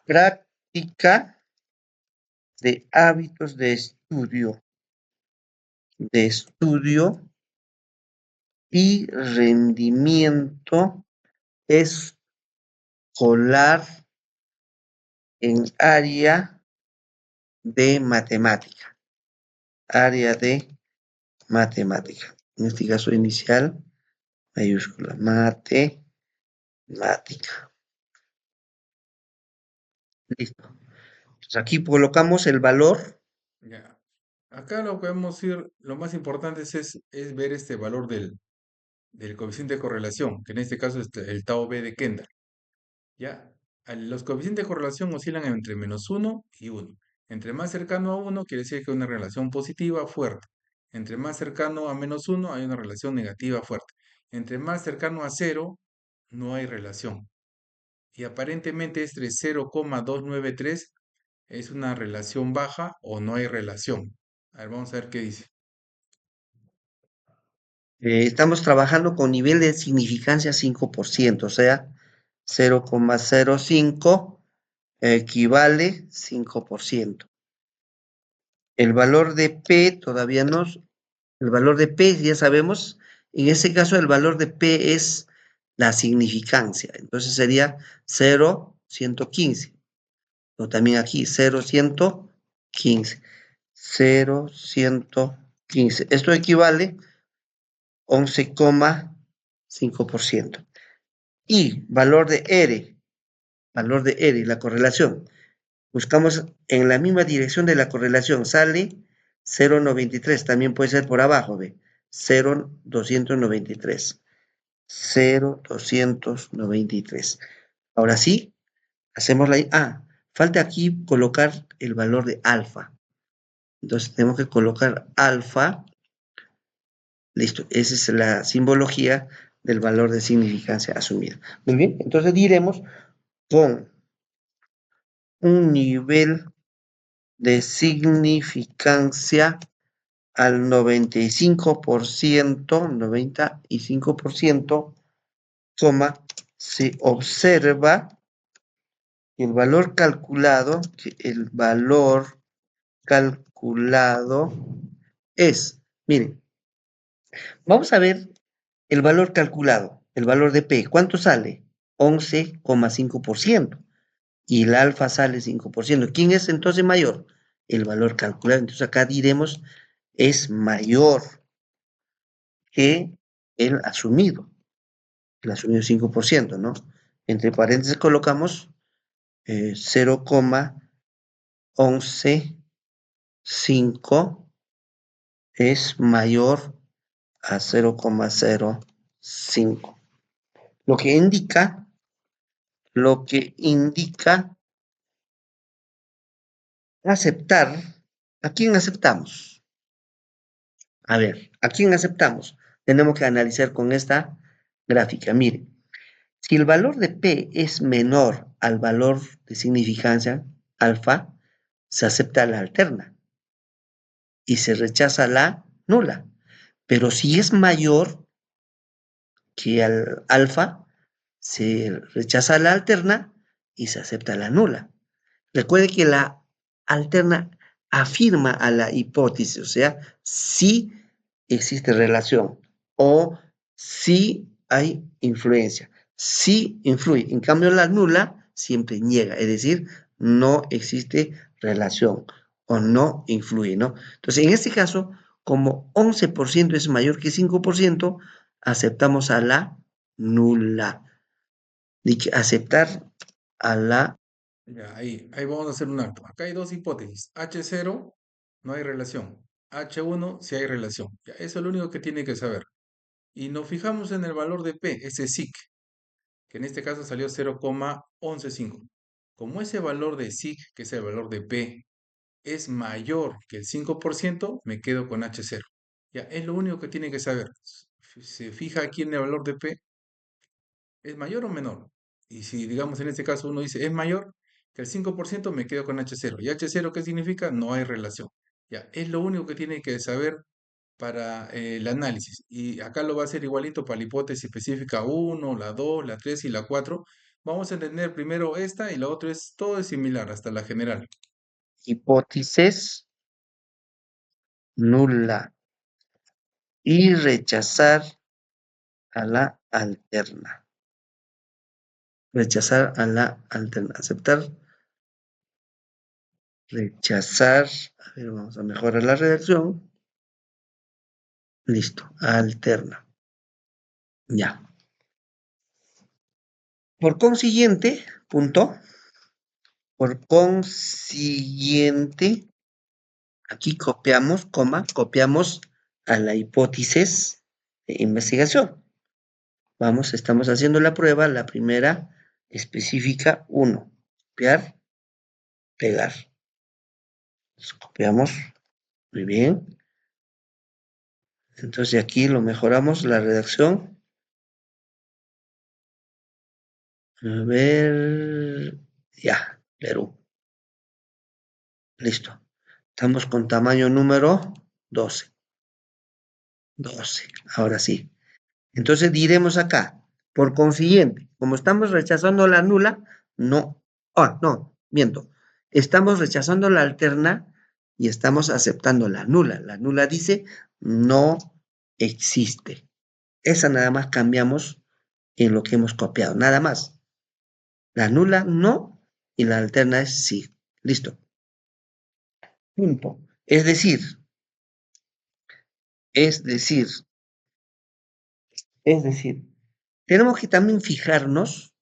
práctica de hábitos de estudio y rendimiento escolar en área de matemática. Área de matemática. En este caso inicial, mayúscula, matemática. Listo. Entonces aquí colocamos el valor. Ya. Acá lo que vamos a ir, lo más importante es ver este valor del coeficiente de correlación, que en este caso es el tau b de Kendall. ¿Ya? Los coeficientes de correlación oscilan entre -1 y 1. Entre más cercano a 1 quiere decir que hay una relación positiva fuerte. Entre más cercano a -1 hay una relación negativa fuerte. Entre más cercano a 0 no hay relación. Y aparentemente entre 0,293 es una relación baja o no hay relación. A ver, vamos a ver qué dice. Estamos trabajando con nivel de significancia 5%, o sea, 0,05 equivale 5%. El valor de P todavía no, el valor de P ya sabemos, en este caso el valor de P es la significancia, entonces sería 0,115, o también aquí 0,115, 0,115. Esto equivale 11,5%. Y valor de R, la correlación. Buscamos en la misma dirección de la correlación, sale 0,93, también puede ser por abajo, ¿ve? 0,293. 0,293. Ahora sí, hacemos la... falta aquí colocar el valor de alfa. Entonces tenemos que colocar alfa. Listo, esa es la simbología del valor de significancia asumida. Muy bien, entonces diremos con un nivel de significancia al 95%, se observa que el valor calculado, es, miren, vamos a ver el valor calculado, el valor de P. ¿Cuánto sale? 11,5%. Y el alfa sale 5%. ¿Quién es entonces mayor? El valor calculado. Entonces acá diremos es mayor que el asumido 5%, ¿no? Entre paréntesis colocamos 0,115 es mayor a 0,05. Lo que indica aceptar. ¿A quién aceptamos? A ver, ¿a quién aceptamos? Tenemos que analizar con esta gráfica. Mire, si el valor de P es menor al valor de significancia alfa, se acepta la alterna y se rechaza la nula. Pero si es mayor que al alfa, se rechaza la alterna y se acepta la nula. Recuerde que la alterna afirma a la hipótesis, o sea, sí existe relación o sí hay influencia, sí influye. En cambio, la nula siempre niega, es decir, no existe relación o no influye, ¿no? Entonces, en este caso, como 11% es mayor que 5%, aceptamos a la nula. Dice aceptar a la Ya, ahí vamos a hacer un alto. Acá hay dos hipótesis. H0, no hay relación. H1, sí hay relación. Ya, eso es lo único que tiene que saber. Y nos fijamos en el valor de P, ese SIC, que en este caso salió 0,115. Como ese valor de SIC, que es el valor de P, es mayor que el 5%, me quedo con H0. Ya, es lo único que tiene que saber. Se fija aquí en el valor de P, ¿es mayor o menor? Y si, digamos, en este caso uno dice, es mayor que el 5%, me quedo con H0. ¿Y H0 qué significa? No hay relación. Ya, es lo único que tiene que saber para el análisis. Y acá lo va a hacer igualito para la hipótesis específica 1, la 2, la 3 y la 4. Vamos a entender primero esta y la otra todo es similar hasta la general. hipótesis nula y rechazar a la alterna. Rechazar a la alterna. Aceptar, rechazar. A ver, vamos a mejorar la redacción. Listo, alterna. Ya. Por consiguiente, por consiguiente, aquí copiamos a la hipótesis de investigación. Vamos, estamos haciendo la prueba, la primera específica 1. Copiar, pegar. Entonces, copiamos. Muy bien. Entonces aquí lo mejoramos, la redacción. A ver. Ya, Perú. Listo. Estamos con tamaño número 12. 12. Ahora sí. Entonces diremos acá, por consiguiente, como estamos rechazando la nula, no, no, miento, estamos rechazando la alterna y estamos aceptando la nula. La nula dice no existe. Esa nada más cambiamos en lo que hemos copiado, nada más. La nula no y la alterna es sí. Listo. Punto. Es decir, tenemos que también fijarnos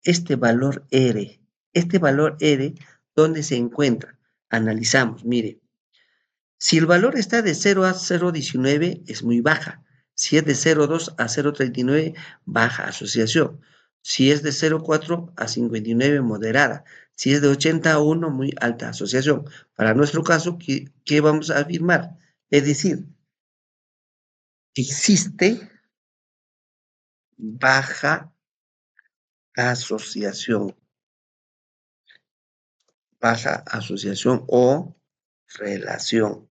este valor R. Este valor R, ¿dónde se encuentra? Analizamos, mire. Si el valor está de 0 a 0,19 es muy baja. Si es de 0,2 a 0,39, baja asociación. Si es de 0,4 a 59, moderada. Si es de 80 a 1, muy alta asociación. Para nuestro caso, ¿qué vamos a afirmar? Es decir, existe baja asociación. baja asociación o relación.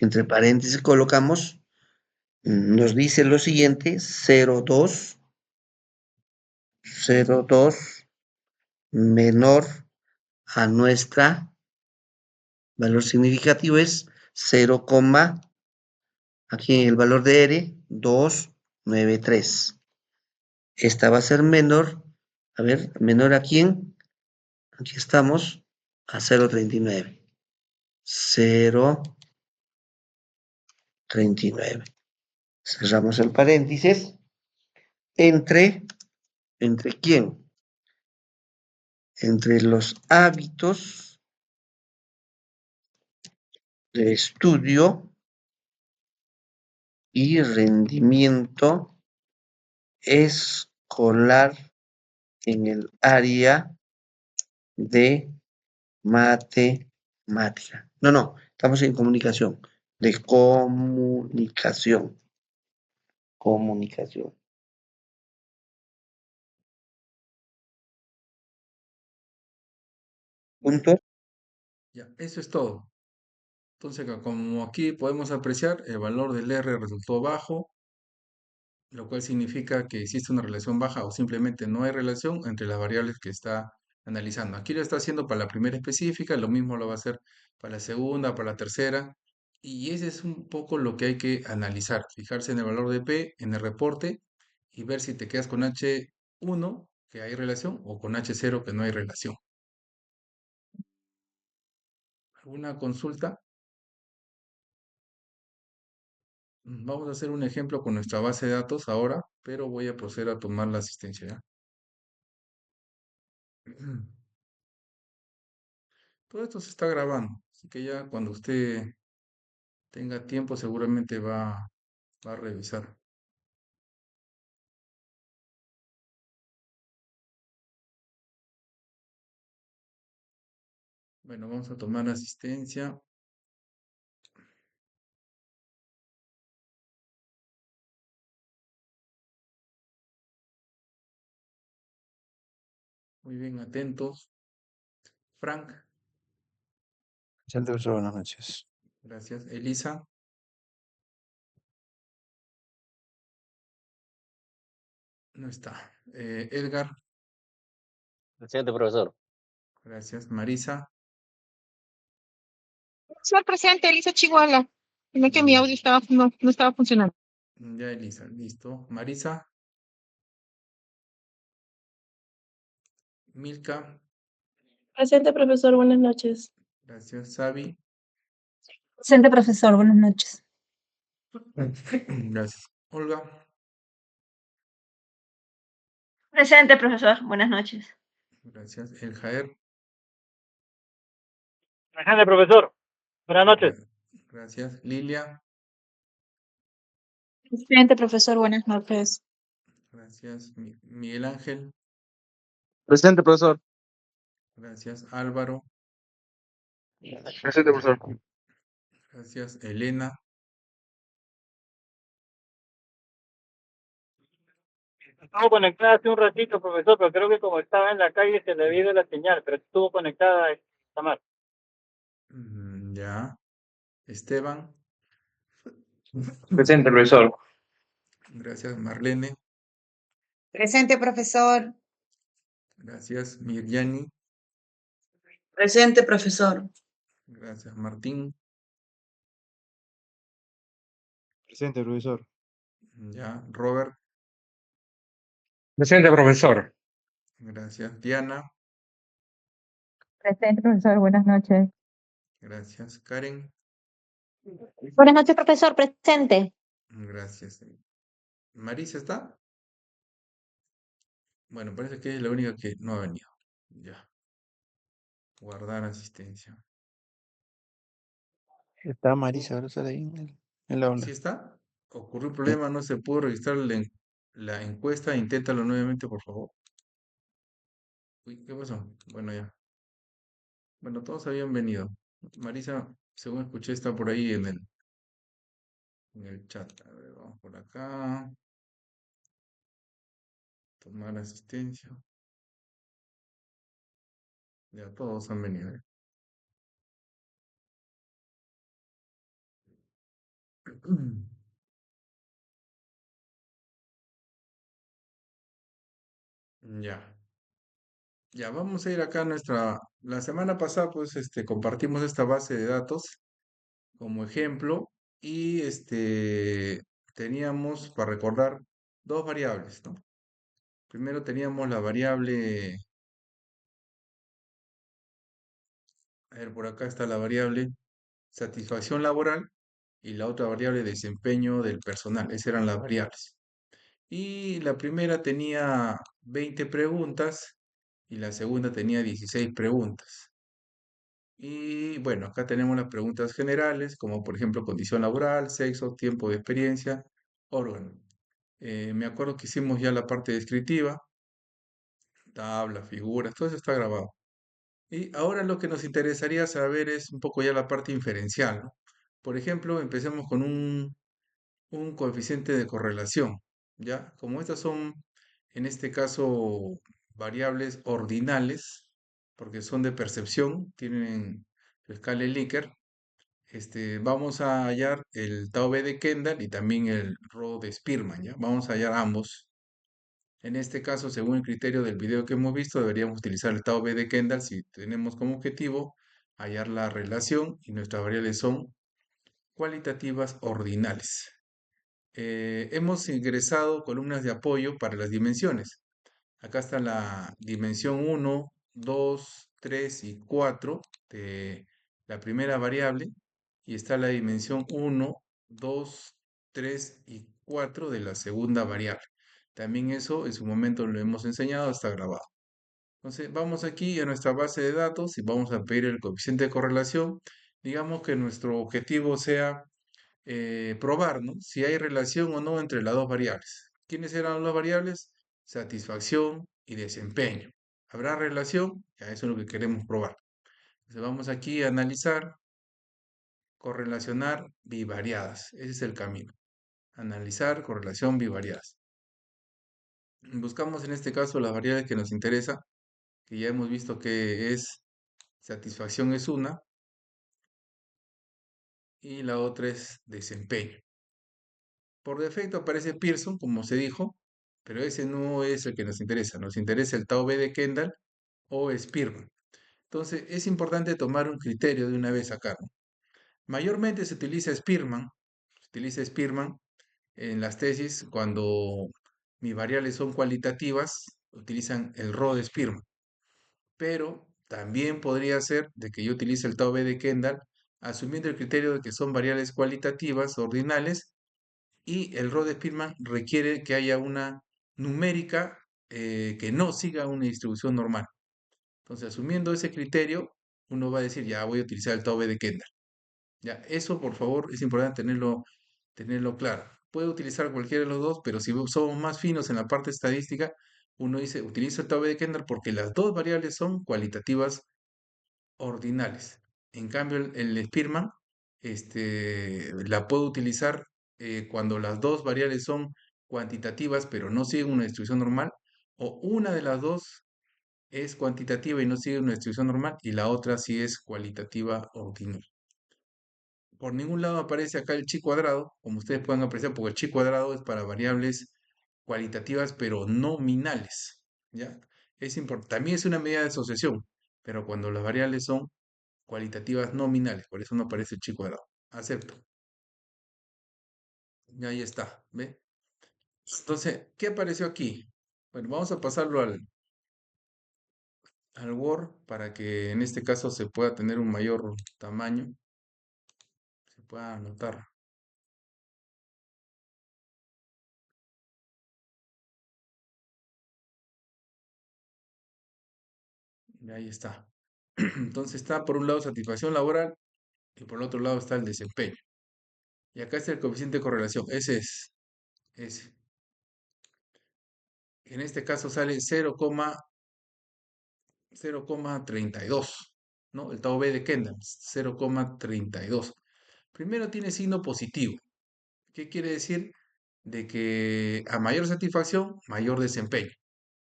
Entre paréntesis colocamos, nos dice lo siguiente, 0,2, 0,2 menor a nuestra valor significativo es 0, aquí el valor de R, 293. Esta va a ser menor, a ver, menor a quién, aquí estamos, a 0,39. 0,39. Cerramos el paréntesis. ¿Entre quién? Entre los hábitos de estudio y rendimiento escolar en el área de matemática. No, estamos en comunicación, de comunicación, comunicación. Punto. Ya, eso es todo. Entonces, como aquí podemos apreciar, el valor del R resultó bajo, lo cual significa que existe una relación baja o simplemente no hay relación entre las variables que está analizando. Aquí lo está haciendo para la primera específica, lo mismo lo va a hacer para la segunda, para la tercera, y ese es un poco lo que hay que analizar, fijarse en el valor de P, en el reporte, y ver si te quedas con H1, que hay relación, o con H0, que no hay relación. ¿Alguna consulta? Vamos a hacer un ejemplo con nuestra base de datos ahora, pero voy a proceder a tomar la asistencia, ¿ya? Todo esto se está grabando, así que ya cuando usted tenga tiempo seguramente va a revisar. Bueno, vamos a tomar asistencia. Muy bien, atentos. Frank, Presente, profesor, buenas noches. gracias. Elisa, no está. Edgar, Presente, profesor. gracias. Marisa, Señor presente, Elisa Chihuahua. Sino que mi mm, audio no estaba funcionando. ya Elisa, listo. Marisa, Milka, Presente, profesor, buenas noches. gracias. Sabi, Presente, profesor, buenas noches. gracias. Olga, Presente, profesor. Buenas noches. gracias. El Jaer, Presente, profesor. Buenas noches. gracias. Lilia, Presente, profesor, buenas noches. gracias. Miguel Ángel, Presente, profesor. gracias. Álvaro, Presente, profesor. gracias. Elena, Estuvo conectada hace un ratito, profesor, pero creo que como estaba en la calle se le ha ido la señal, pero estuvo conectada esta mal. ya. Esteban, Presente, profesor. gracias. Marlene, Presente, profesor. gracias. Mirjani, Presente, profesor. gracias. Martín, Presente, profesor. ya. Robert, Presente, profesor. gracias. Diana, Presente, profesor, buenas noches. gracias. Karen, Buenas noches, profesor, presente. gracias. Marisa está. Bueno, parece que es la única que no ha venido. Ya. Guardar asistencia. Está Marisa, ahora sale ahí en la ¿Sí aula. está? Ocurrió un Sí. problema, no se pudo registrar la encuesta. Inténtalo nuevamente, por favor. Uy, ¿qué pasó? Bueno, ya. Bueno, todos habían venido. Marisa, según escuché, está por ahí en el chat. A ver, vamos por acá. Tomar asistencia. Ya todos han venido. Ya. Ya, vamos a ir acá a la semana pasada, pues, compartimos esta base de datos como ejemplo y, teníamos, para recordar, dos variables, ¿no? Primero teníamos la variable, a ver, por acá está la variable satisfacción laboral y la otra variable desempeño del personal. Esas eran las variables. Y la primera tenía 20 preguntas y la segunda tenía 16 preguntas. Y bueno, acá tenemos las preguntas generales, como por ejemplo condición laboral, sexo, tiempo de experiencia, órgano. Me acuerdo que hicimos ya la parte descriptiva, tabla, figuras, todo eso está grabado. Y ahora lo que nos interesaría saber es un poco ya la parte inferencial, ¿no? Por ejemplo, empecemos con un coeficiente de correlación, ¿ya? Como estas son, en este caso, variables ordinales, porque son de percepción, tienen el Calle-Likert, vamos a hallar el tau b de Kendall y también el rho de Spearman, ¿ya? Vamos a hallar ambos. En este caso, según el criterio del video que hemos visto, deberíamos utilizar el tau b de Kendall si tenemos como objetivo hallar la relación y nuestras variables son cualitativas ordinales. Hemos ingresado columnas de apoyo para las dimensiones. Acá está la dimensión 1, 2, 3 y 4 de la primera variable y está la dimensión 1, 2, 3 y 4 de la segunda variable. También eso en su momento lo hemos enseñado, está grabado. Entonces vamos aquí a nuestra base de datos y vamos a pedir el coeficiente de correlación. Digamos que nuestro objetivo sea probar, ¿no? Si hay relación o no entre las dos variables. ¿Quiénes eran las variables? Satisfacción y desempeño. ¿Habrá relación? Ya eso es lo que queremos probar. Entonces vamos aquí a analizar, correlacionar bivariadas. Ese es el camino. Analizar, correlación bivariadas. Buscamos en este caso las variables que nos interesa, que ya hemos visto que es satisfacción es una y la otra es desempeño. Por defecto aparece Pearson, como se dijo, pero ese no es el que nos interesa. Nos interesa el tau b de Kendall o Spearman. Entonces, es importante tomar un criterio de una vez acá, ¿no? Mayormente se utiliza Spearman en las tesis cuando mis variables son cualitativas, utilizan el rho de Spearman. Pero también podría ser de que yo utilice el tau b de Kendall asumiendo el criterio de que son variables cualitativas ordinales y el rho de Spearman requiere que haya una numérica que no siga una distribución normal. Entonces, asumiendo ese criterio, uno va a decir, ya voy a utilizar el tau b de Kendall. Ya, eso por favor es importante tenerlo claro. Puede utilizar cualquiera de los dos, pero si somos más finos en la parte estadística, uno dice, utilizo el tau b de Kendall porque las dos variables son cualitativas ordinales. En cambio, el Spearman la puedo utilizar cuando las dos variables son cuantitativas, pero no siguen una distribución normal, o una de las dos es cuantitativa y no sigue una distribución normal, y la otra sí es cualitativa ordinal. Por ningún lado aparece acá el chi cuadrado, como ustedes pueden apreciar, porque el chi cuadrado es para variables cualitativas, pero nominales. ¿Ya? Es importante. También es una medida de asociación, pero cuando las variables son cualitativas nominales, por eso no aparece el chi cuadrado. Acepto. Y ahí está, ¿ve? Entonces, ¿qué apareció aquí? Bueno, vamos a pasarlo al Word para que en este caso se pueda tener un mayor tamaño, se pueda anotar. Y ahí está. Entonces está por un lado satisfacción laboral y por el otro lado está el desempeño. Y acá está el coeficiente de correlación. Ese es. Ese. En este caso sale 0,32, ¿no? El tau b de Kendall, 0,32. Primero tiene signo positivo. ¿Qué quiere decir? De que a mayor satisfacción, mayor desempeño.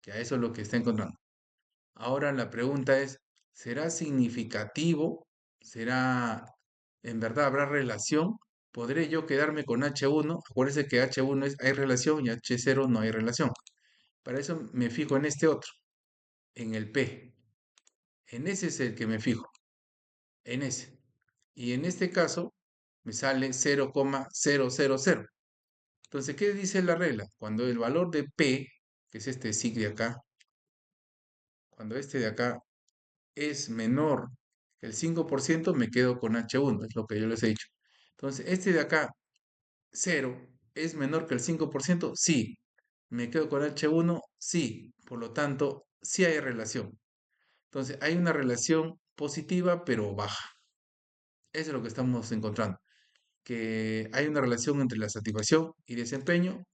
Ya eso es lo que está encontrando. Ahora la pregunta es, ¿Será significativo? ¿Será, en verdad, habrá relación? ¿Podré yo quedarme con H1? Acuérdense que H1 hay relación y H0 no hay relación. Para eso me fijo en este otro, en el P. En ese es el que me fijo, en ese. Y en este caso me sale 0,000. Entonces, ¿qué dice la regla? Cuando el valor de P, que es este sig de acá, cuando este de acá es menor que el 5%, me quedo con H1, es lo que yo les he dicho. Entonces, este de acá, 0, es menor que el 5%, sí. Me quedo con H1, sí. Por lo tanto, sí hay relación. Entonces, hay una relación positiva, pero baja. Eso es lo que estamos encontrando. Que hay una relación entre la satisfacción y desempeño,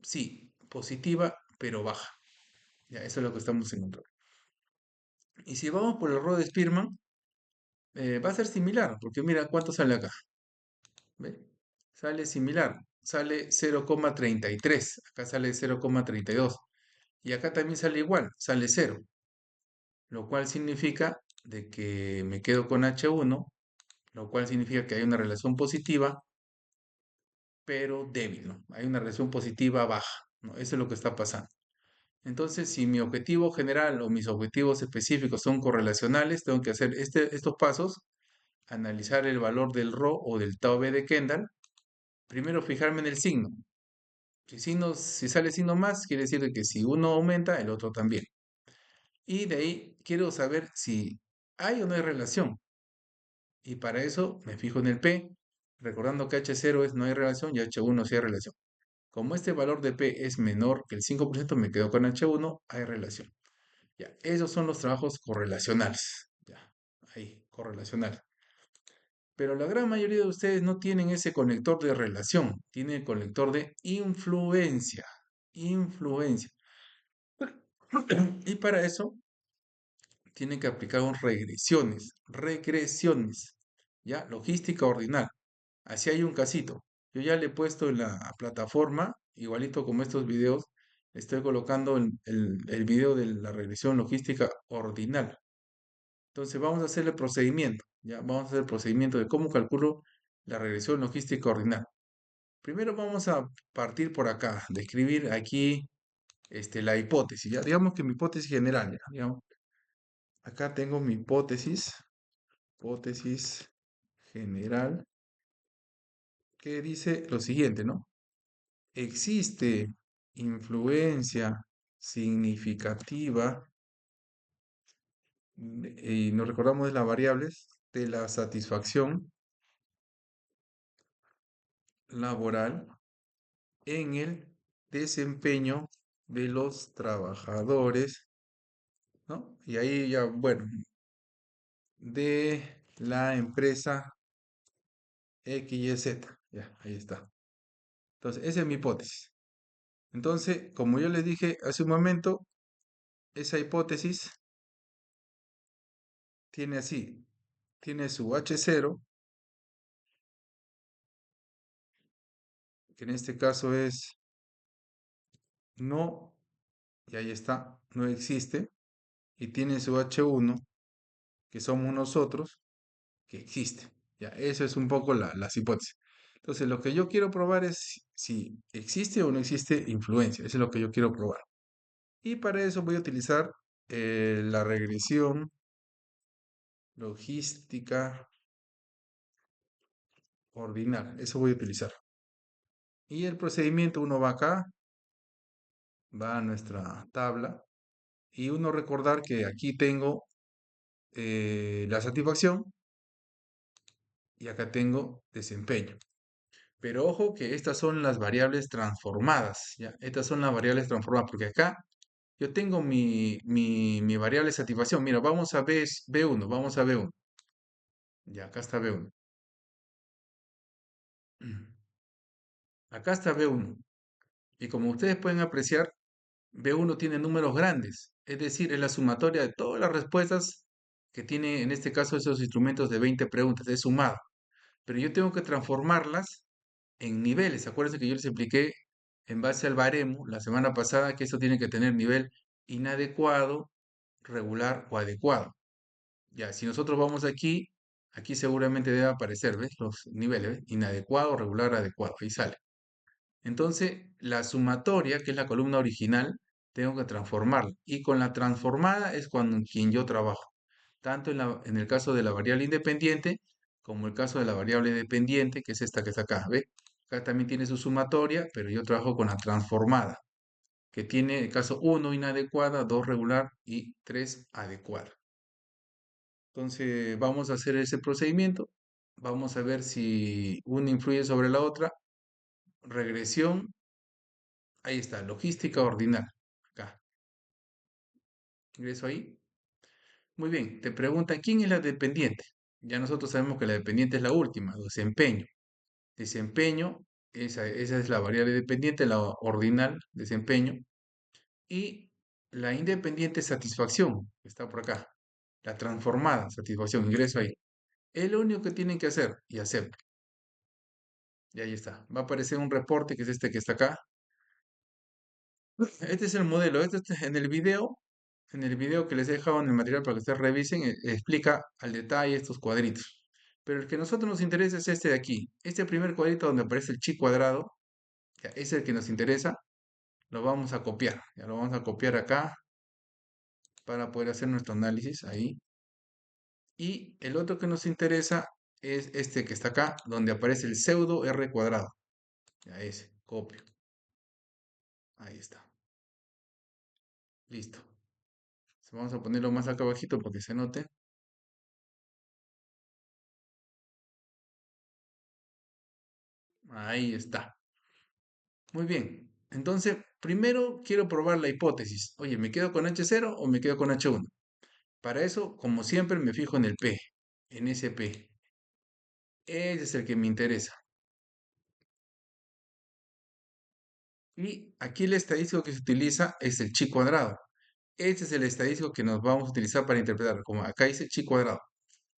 sí, positiva, pero baja. Ya, eso es lo que estamos encontrando. Y si vamos por el rho de Spearman, va a ser similar, porque mira cuánto sale acá. ¿Ve? Sale similar, sale 0,33, acá sale 0,32 y acá también sale igual, sale 0, lo cual significa de que me quedo con H1, lo cual significa que hay una relación positiva, pero débil, ¿no? Hay una relación positiva baja, ¿no? Eso es lo que está pasando. Entonces, si mi objetivo general o mis objetivos específicos son correlacionales, tengo que hacer estos pasos, analizar el valor del rho o del tau b de Kendall. Primero fijarme en el signo. Si sale signo más, quiere decir que si uno aumenta, el otro también. Y de ahí quiero saber si hay o no hay relación. Y para eso me fijo en el P, recordando que H0 es no hay relación y H1 sí hay relación. Como este valor de P es menor que el 5%, me quedo con H1, hay relación. Ya, esos son los trabajos correlacionales. Ya, ahí, correlacional. Pero la gran mayoría de ustedes no tienen ese conector de relación, tienen el conector de influencia. Influencia. Y para eso tienen que aplicar regresiones, ¿ya? Logística ordinal. Así hay un casito. Yo ya le he puesto en la plataforma, igualito como estos videos, estoy colocando el video de la regresión logística ordinal. Entonces vamos a hacer el procedimiento, ¿ya? Vamos a hacer el procedimiento de cómo calculo la regresión logística ordinal. Primero vamos a partir por acá, de escribir aquí la hipótesis, ¿ya? Digamos que mi hipótesis general, ¿ya? Digamos, acá tengo mi hipótesis general, que dice lo siguiente, ¿no? Existe influencia significativa, y nos recordamos de las variables, de la satisfacción laboral en el desempeño de los trabajadores, ¿no? Y ahí ya, bueno, de la empresa X, Y, Z. Ya, ahí está. Entonces, esa es mi hipótesis. Entonces, como yo les dije hace un momento, esa hipótesis tiene así, tiene su H0, que en este caso es no, y ahí está, no existe, y tiene su H1, que somos nosotros, que existe. Ya, eso es un poco las hipótesis. Entonces, lo que yo quiero probar es si existe o no existe influencia. Eso es lo que yo quiero probar. Y para eso voy a utilizar la regresión logística ordinal. Eso voy a utilizar. Y el procedimiento, uno va acá, va a nuestra tabla, y uno recordar que aquí tengo la satisfacción y acá tengo desempeño. Pero ojo que estas son las variables transformadas, ¿ya? Estas son las variables transformadas, porque acá yo tengo mi variable satisfacción. Mira, vamos a B1, vamos a B1. Ya, acá está B1. Acá está B1. Y como ustedes pueden apreciar, B1 tiene números grandes, es decir, es la sumatoria de todas las respuestas que tiene en este caso esos instrumentos de 20 preguntas, es sumado. Pero yo tengo que transformarlas en niveles. Acuérdense que yo les expliqué en base al baremo la semana pasada que esto tiene que tener nivel inadecuado, regular o adecuado. Ya, si nosotros vamos aquí, aquí seguramente debe aparecer, ¿ves? Los niveles, ¿ves? Inadecuado, regular, adecuado, ahí sale. Entonces, la sumatoria, que es la columna original, tengo que transformarla. Y con la transformada es cuando en quien yo trabajo. Tanto en el caso de la variable independiente, como el caso de la variable dependiente, que es esta que está acá. ¿Ve? Acá también tiene su sumatoria, pero yo trabajo con la transformada, que tiene el caso 1 inadecuada, 2 regular y 3 adecuada. Entonces, vamos a hacer ese procedimiento. Vamos a ver si una influye sobre la otra. Regresión. Ahí está, logística ordinal. Acá. Ingreso ahí. Muy bien, te pregunta, ¿quién es la dependiente? Ya nosotros sabemos que la dependiente es la última, desempeño. Desempeño, esa es la variable dependiente, la ordinal, desempeño. Y la independiente satisfacción, que está por acá. La transformada satisfacción, ingreso ahí. Es lo único que tienen que hacer y acepto. Y ahí está. Va a aparecer un reporte que es este que está acá. Este es el modelo. En el video que les he dejado en el material para que ustedes revisen, explica al detalle estos cuadritos. Pero el que a nosotros nos interesa es este de aquí. Este primer cuadrito donde aparece el chi cuadrado, ya, es el que nos interesa. Lo vamos a copiar. Ya lo vamos a copiar acá para poder hacer nuestro análisis ahí. Y el otro que nos interesa es este que está acá, donde aparece el pseudo r cuadrado. Ya ese, copio. Ahí está. Listo. Vamos a ponerlo más acá abajito para que se note. Ahí está. Muy bien. Entonces, primero quiero probar la hipótesis. Oye, ¿me quedo con H0 o me quedo con H1? Para eso, como siempre, me fijo en el P, en ese P. Ese es el que me interesa. Y aquí el estadístico que se utiliza es el chi cuadrado. Este es el estadístico que nos vamos a utilizar para interpretar. Como acá dice chi cuadrado.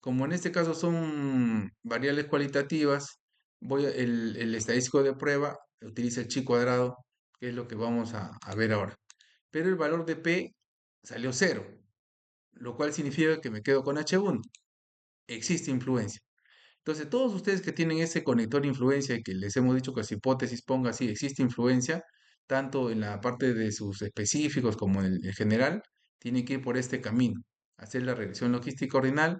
Como en este caso son variables cualitativas, el estadístico de prueba utiliza el chi cuadrado, que es lo que vamos a ver ahora. Pero el valor de P salió 0, lo cual significa que me quedo con H1. Existe influencia. Entonces, todos ustedes que tienen ese conector de influencia y que les hemos dicho que su hipótesis ponga así, existe influencia, tanto en la parte de sus específicos como en el general, tienen que ir por este camino, hacer la regresión logística ordinal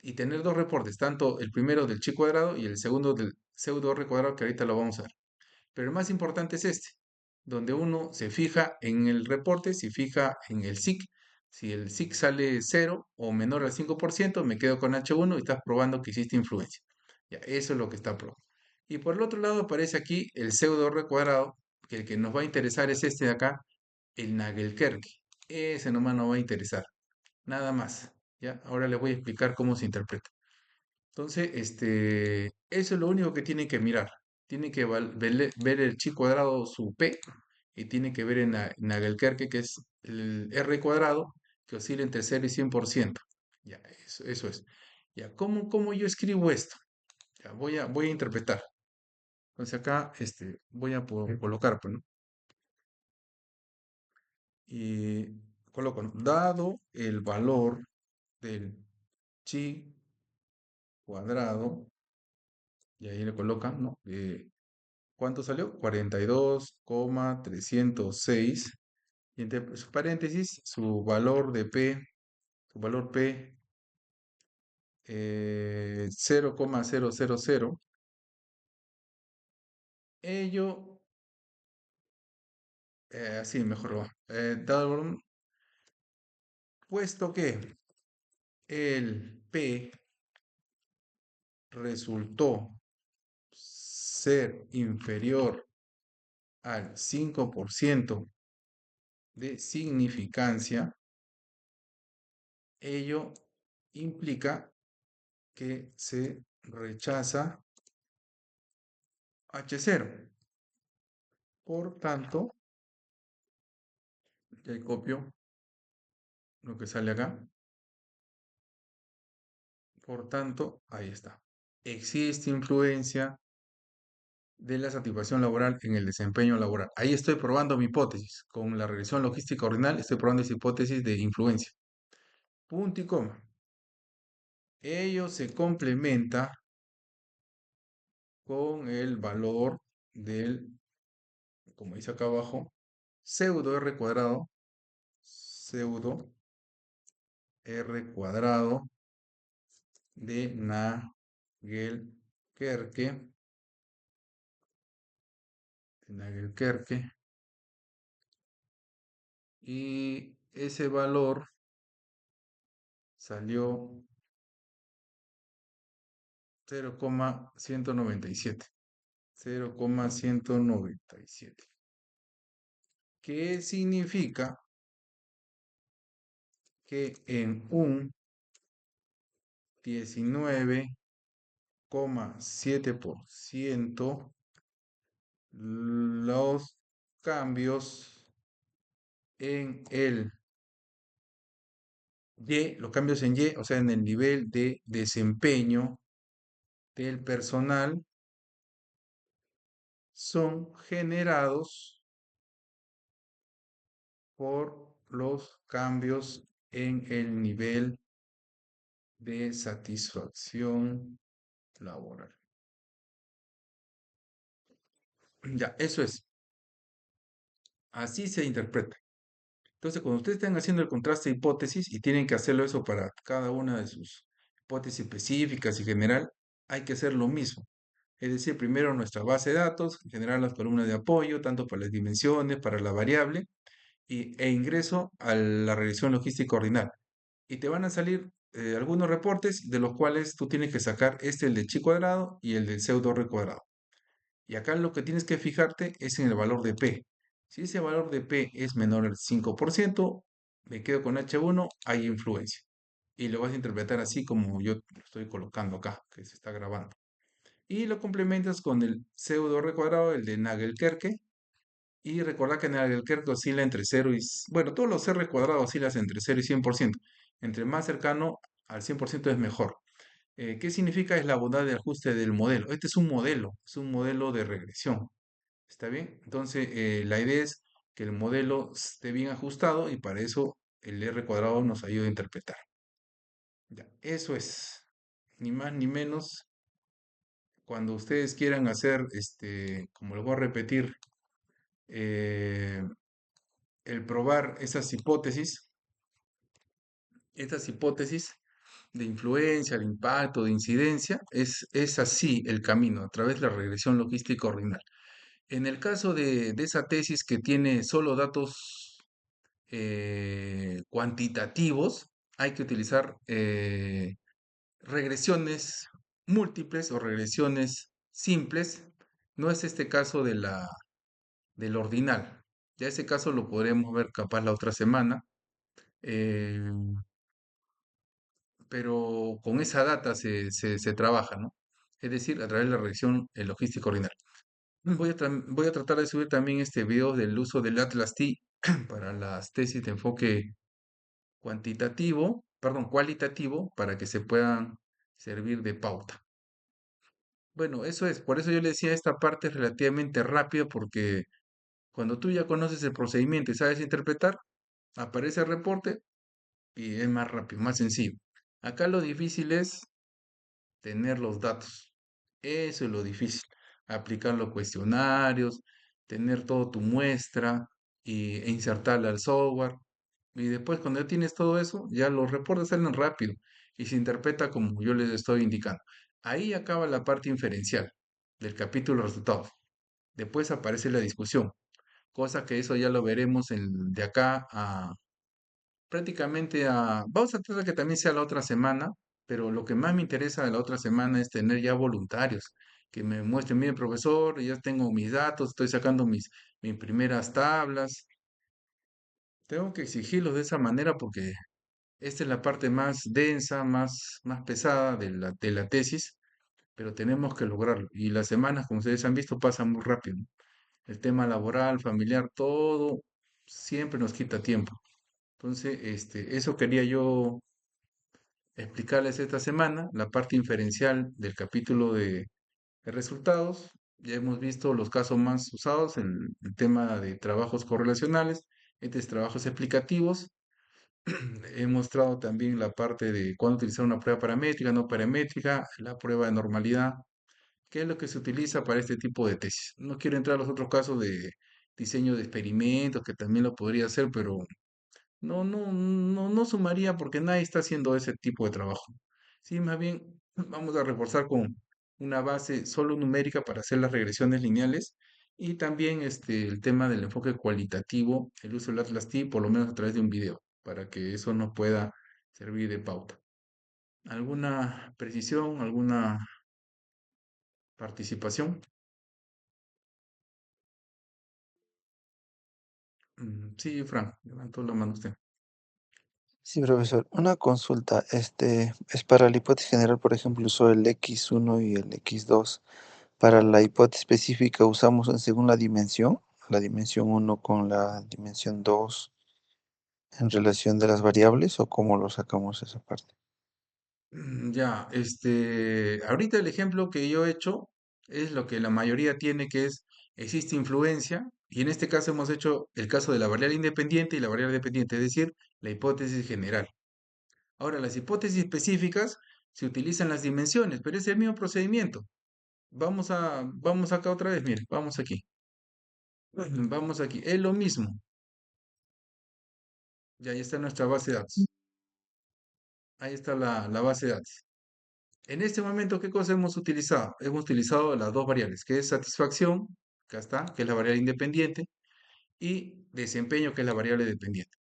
y tener dos reportes, tanto el primero del chi cuadrado y el segundo del pseudo r cuadrado, que ahorita lo vamos a ver. Pero el más importante es este, donde uno se fija en el reporte, se fija en el SIC. Si el SIC sale 0 o menor al 5%, me quedo con H1 y estás probando que existe influencia. Ya, eso es lo que está probando. Y por el otro lado aparece aquí el pseudo R cuadrado, que el que nos va a interesar es este de acá, el Nagelkerke. Ese nomás nos va a interesar. Nada más. ¿Ya? Ahora les voy a explicar cómo se interpreta. Entonces, eso es lo único que tiene que mirar. Tiene que ver el chi cuadrado, su P, y tiene que ver en Nagelkerke, que es el R cuadrado, que oscila entre 0 y 100%. Ya, eso es. Ya, ¿cómo yo escribo esto? Ya, voy a interpretar. Entonces acá, voy a colocar, pues, ¿no? Y coloco, ¿no? Dado el valor del chi cuadrado, y ahí le colocan, ¿no? ¿Cuánto salió? 42,306. Y entre sus paréntesis, su valor de P, su valor P, 0,000. Ello, así mejor va. Puesto que el P resultó ser inferior al 5% de significancia, ello implica que se rechaza H0. Por tanto, ya copio lo que sale acá. Por tanto, ahí está. Existe influencia de la satisfacción laboral en el desempeño laboral. Ahí estoy probando mi hipótesis. Con la regresión logística ordinal estoy probando esa hipótesis de influencia. Punto y coma. Ello se complementa con el valor del, como dice acá abajo, pseudo R cuadrado, pseudo R cuadrado de Nagelkerke, y ese valor salió 0,197. 0,197. ¿Qué significa que en un 19,7% los cambios en el Y, los cambios en Y, o sea, en el nivel de desempeño del personal, son generados por los cambios en el nivel de satisfacción laboral. Ya, eso es. Así se interpreta. Entonces, cuando ustedes estén haciendo el contraste de hipótesis y tienen que hacerlo eso para cada una de sus hipótesis específicas y general, hay que hacer lo mismo. Es decir, primero nuestra base de datos, generar las columnas de apoyo, tanto para las dimensiones, para la variable, e ingreso a la regresión logística ordinal. Y te van a salir algunos reportes de los cuales tú tienes que sacar el de chi cuadrado y el del pseudo r cuadrado. Y acá lo que tienes que fijarte es en el valor de P. Si ese valor de P es menor al 5%, me quedo con H1, hay influencia. Y lo vas a interpretar así como yo lo estoy colocando acá, que se está grabando. Y lo complementas con el pseudo R cuadrado, el de Nagelkerke. Y recordad que Nagelkerke oscila entre 0 y... Bueno, todos los R cuadrados oscilan entre 0 y 100%. Entre más cercano al 100% es mejor. ¿Qué significa? Es la bondad de ajuste del modelo. Este es un modelo de regresión. ¿Está bien? Entonces, la idea es que el modelo esté bien ajustado y para eso el R cuadrado nos ayuda a interpretar. Ya, eso es, ni más ni menos. Cuando ustedes quieran hacer, como lo voy a repetir, eh, el probar estas hipótesis de influencia, de impacto, de incidencia, es así el camino, a través de la regresión logística ordinal. En el caso de esa tesis que tiene solo datos cuantitativos, hay que utilizar regresiones múltiples o regresiones simples. No es este caso del ordinal. Ya ese caso lo podremos ver capaz la otra semana. eh, pero con esa data se trabaja, ¿no? Es decir, a través de la regresión logística ordinal. Voy a tratar de subir también este video del uso del Atlas T para las tesis de enfoque cualitativo, para que se puedan servir de pauta. Bueno, eso es, por eso yo le decía, esta parte es relativamente rápida, porque cuando tú ya conoces el procedimiento y sabes interpretar, aparece el reporte y es más rápido, más sencillo. Acá lo difícil es tener los datos. Eso es lo difícil. Aplicar los cuestionarios, tener toda tu muestra e insertarla al software. Y después, cuando ya tienes todo eso, ya los reportes salen rápido y se interpreta como yo les estoy indicando. Ahí acaba la parte inferencial del capítulo de resultados. Después aparece la discusión, cosa que eso ya lo veremos de acá a prácticamente a... Vamos a tratar que también sea la otra semana, pero lo que más me interesa de la otra semana es tener ya voluntarios que me muestren, mire, profesor, ya tengo mis datos, estoy sacando mis primeras tablas. Tengo que exigirlos de esa manera porque esta es la parte más densa, más pesada de la tesis, pero tenemos que lograrlo. Y las semanas, como ustedes han visto, pasan muy rápido, ¿no? El tema laboral, familiar, todo siempre nos quita tiempo. Entonces, eso quería yo explicarles esta semana, la parte inferencial del capítulo de resultados. Ya hemos visto los casos más usados, el tema de trabajos correlacionales, trabajos explicativos. He mostrado también la parte de cuándo utilizar una prueba paramétrica, no paramétrica, la prueba de normalidad, qué es lo que se utiliza para este tipo de tesis. No quiero entrar a los otros casos de diseño de experimentos, que también lo podría hacer, pero no sumaría porque nadie está haciendo ese tipo de trabajo. Sí, más bien vamos a reforzar con una base solo numérica para hacer las regresiones lineales y también el tema del enfoque cualitativo, el uso del Atlas T, por lo menos a través de un video, para que eso nos pueda servir de pauta. ¿Alguna precisión, alguna participación? Sí, Frank, levantó la mano usted. Sí, profesor. Una consulta. Es para la hipótesis general, por ejemplo, usó el X1 y el X2. Para la hipótesis específica usamos según la dimensión 1 con la dimensión 2 en relación de las variables, o cómo lo sacamos esa parte. Ya, ahorita el ejemplo que yo he hecho es lo que la mayoría tiene, que es, existe influencia, y en este caso hemos hecho el caso de la variable independiente y la variable dependiente, es decir, la hipótesis general. Ahora, las hipótesis específicas se utilizan las dimensiones, pero es el mismo procedimiento. Vamos acá otra vez, mire, vamos aquí. Vamos aquí, es lo mismo. Ya ahí está nuestra base de datos. Ahí está la base de datos. En este momento, ¿qué cosa hemos utilizado? Hemos utilizado las dos variables, que es satisfacción, acá está, que es la variable independiente, y desempeño, que es la variable dependiente.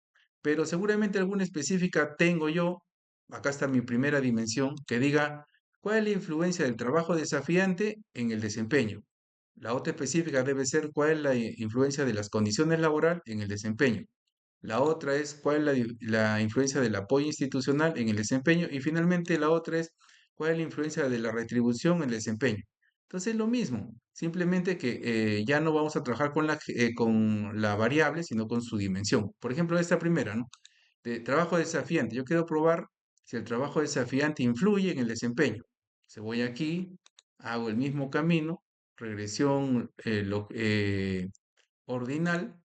Pero seguramente alguna específica tengo yo, acá está mi primera dimensión, que diga cuál es la influencia del trabajo desafiante en el desempeño. La otra específica debe ser cuál es la influencia de las condiciones laborales en el desempeño. La otra es cuál es la influencia del apoyo institucional en el desempeño. Y finalmente la otra es cuál es la influencia de la retribución en el desempeño. Entonces es lo mismo, simplemente que ya no vamos a trabajar con la variable, sino con su dimensión. Por ejemplo, esta primera, ¿no? De trabajo desafiante. Yo quiero probar si el trabajo desafiante influye en el desempeño. Se voy aquí, hago el mismo camino, regresión ordinal,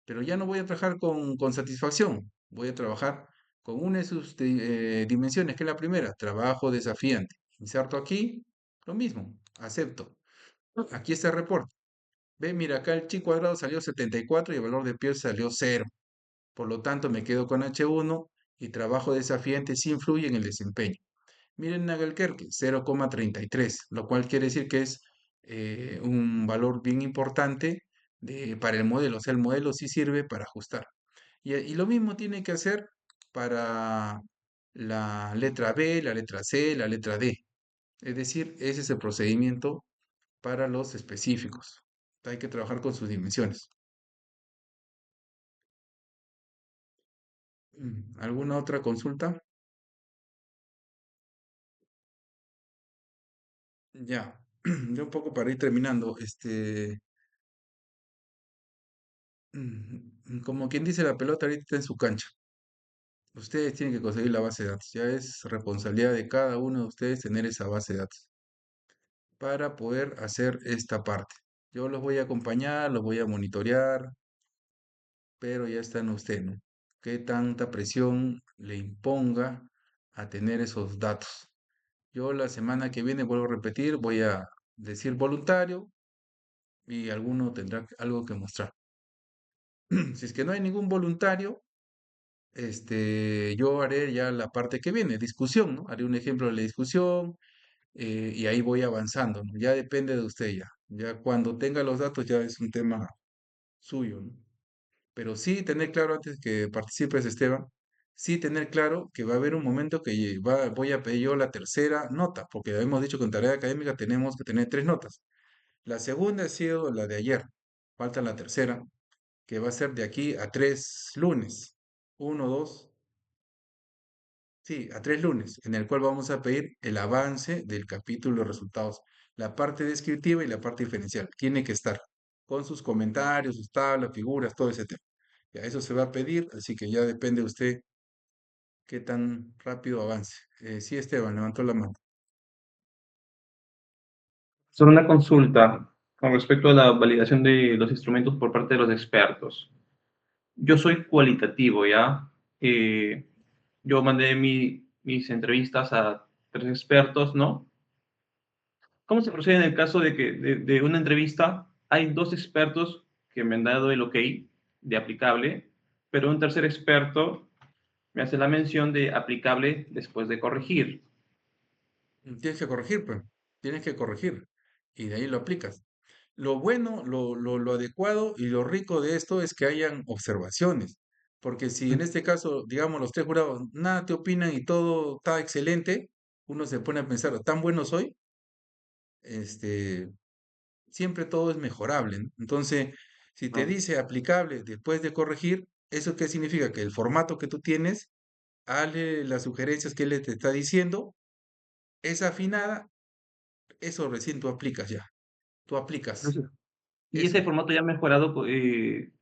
pero ya no voy a trabajar con satisfacción, voy a trabajar con una de sus dimensiones, que es la primera, trabajo desafiante. Inserto aquí, lo mismo, acepto. Aquí está el reporte. Ve, mira, acá el chi cuadrado salió 74 y el valor de pi salió 0. Por lo tanto, me quedo con H1 y trabajo desafiante sí influye en el desempeño. Miren Nagelkerke, 0,33, lo cual quiere decir que es un valor bien importante para el modelo. O sea, el modelo sí sirve para ajustar. Y lo mismo tiene que hacer para la letra B, la letra C, la letra D. Es decir, ese es el procedimiento para los específicos. Hay que trabajar con sus dimensiones. ¿Alguna otra consulta? Ya, yo un poco para ir terminando, como quien dice, la pelota ahorita está en su cancha. Ustedes tienen que conseguir la base de datos. Ya es responsabilidad de cada uno de ustedes tener esa base de datos para poder hacer esta parte. Yo los voy a acompañar, los voy a monitorear, pero ya está en usted, ¿no? Qué tanta presión le imponga a tener esos datos. Yo la semana que viene, vuelvo a repetir, voy a decir voluntario y alguno tendrá algo que mostrar. Si es que no hay ningún voluntario, yo haré ya la parte que viene, discusión, ¿no? Haré un ejemplo de la discusión y ahí voy avanzando, ¿no? Ya depende de usted ya. Ya cuando tenga los datos ya es un tema suyo, ¿no? Pero sí tener claro antes que participes, Esteban, sí tener claro que va a haber un momento que voy a pedir yo la tercera nota, porque hemos dicho que en tarea académica tenemos que tener 3 notas. La segunda ha sido la de ayer, falta la tercera, que va a ser de aquí a 3 lunes. Uno, dos, sí, a 3 lunes, en el cual vamos a pedir el avance del capítulo de resultados, la parte descriptiva y la parte diferencial. Tiene que estar con sus comentarios, sus tablas, figuras, todo ese tema. Ya eso se va a pedir, así que ya depende de usted qué tan rápido avance. Sí, Esteban, levantó la mano. Sobre una consulta con respecto a la validación de los instrumentos por parte de los expertos. Yo soy cualitativo, ¿ya? yo mandé mis entrevistas a 3 expertos, ¿no? ¿Cómo se procede en el caso de que de una entrevista hay 2 expertos que me han dado el ok de aplicable, pero un tercer experto me hace la mención de aplicable después de corregir? Tienes que corregir, pues. Tienes que corregir. Y de ahí lo aplicas. Lo bueno, lo adecuado y lo rico de esto es que hayan observaciones. Porque si en este caso, digamos, los tres jurados nada te opinan y todo está excelente, uno se pone a pensar, ¿tan bueno soy? Este, siempre todo es mejorable, ¿no? Entonces, si te No. dice aplicable después de corregir, ¿eso qué significa? Que el formato que tú tienes, hazle las sugerencias que él te está diciendo, es afinada, eso recién tú aplicas ya. Tú aplicas Entonces, y ese eso. formato ya mejorado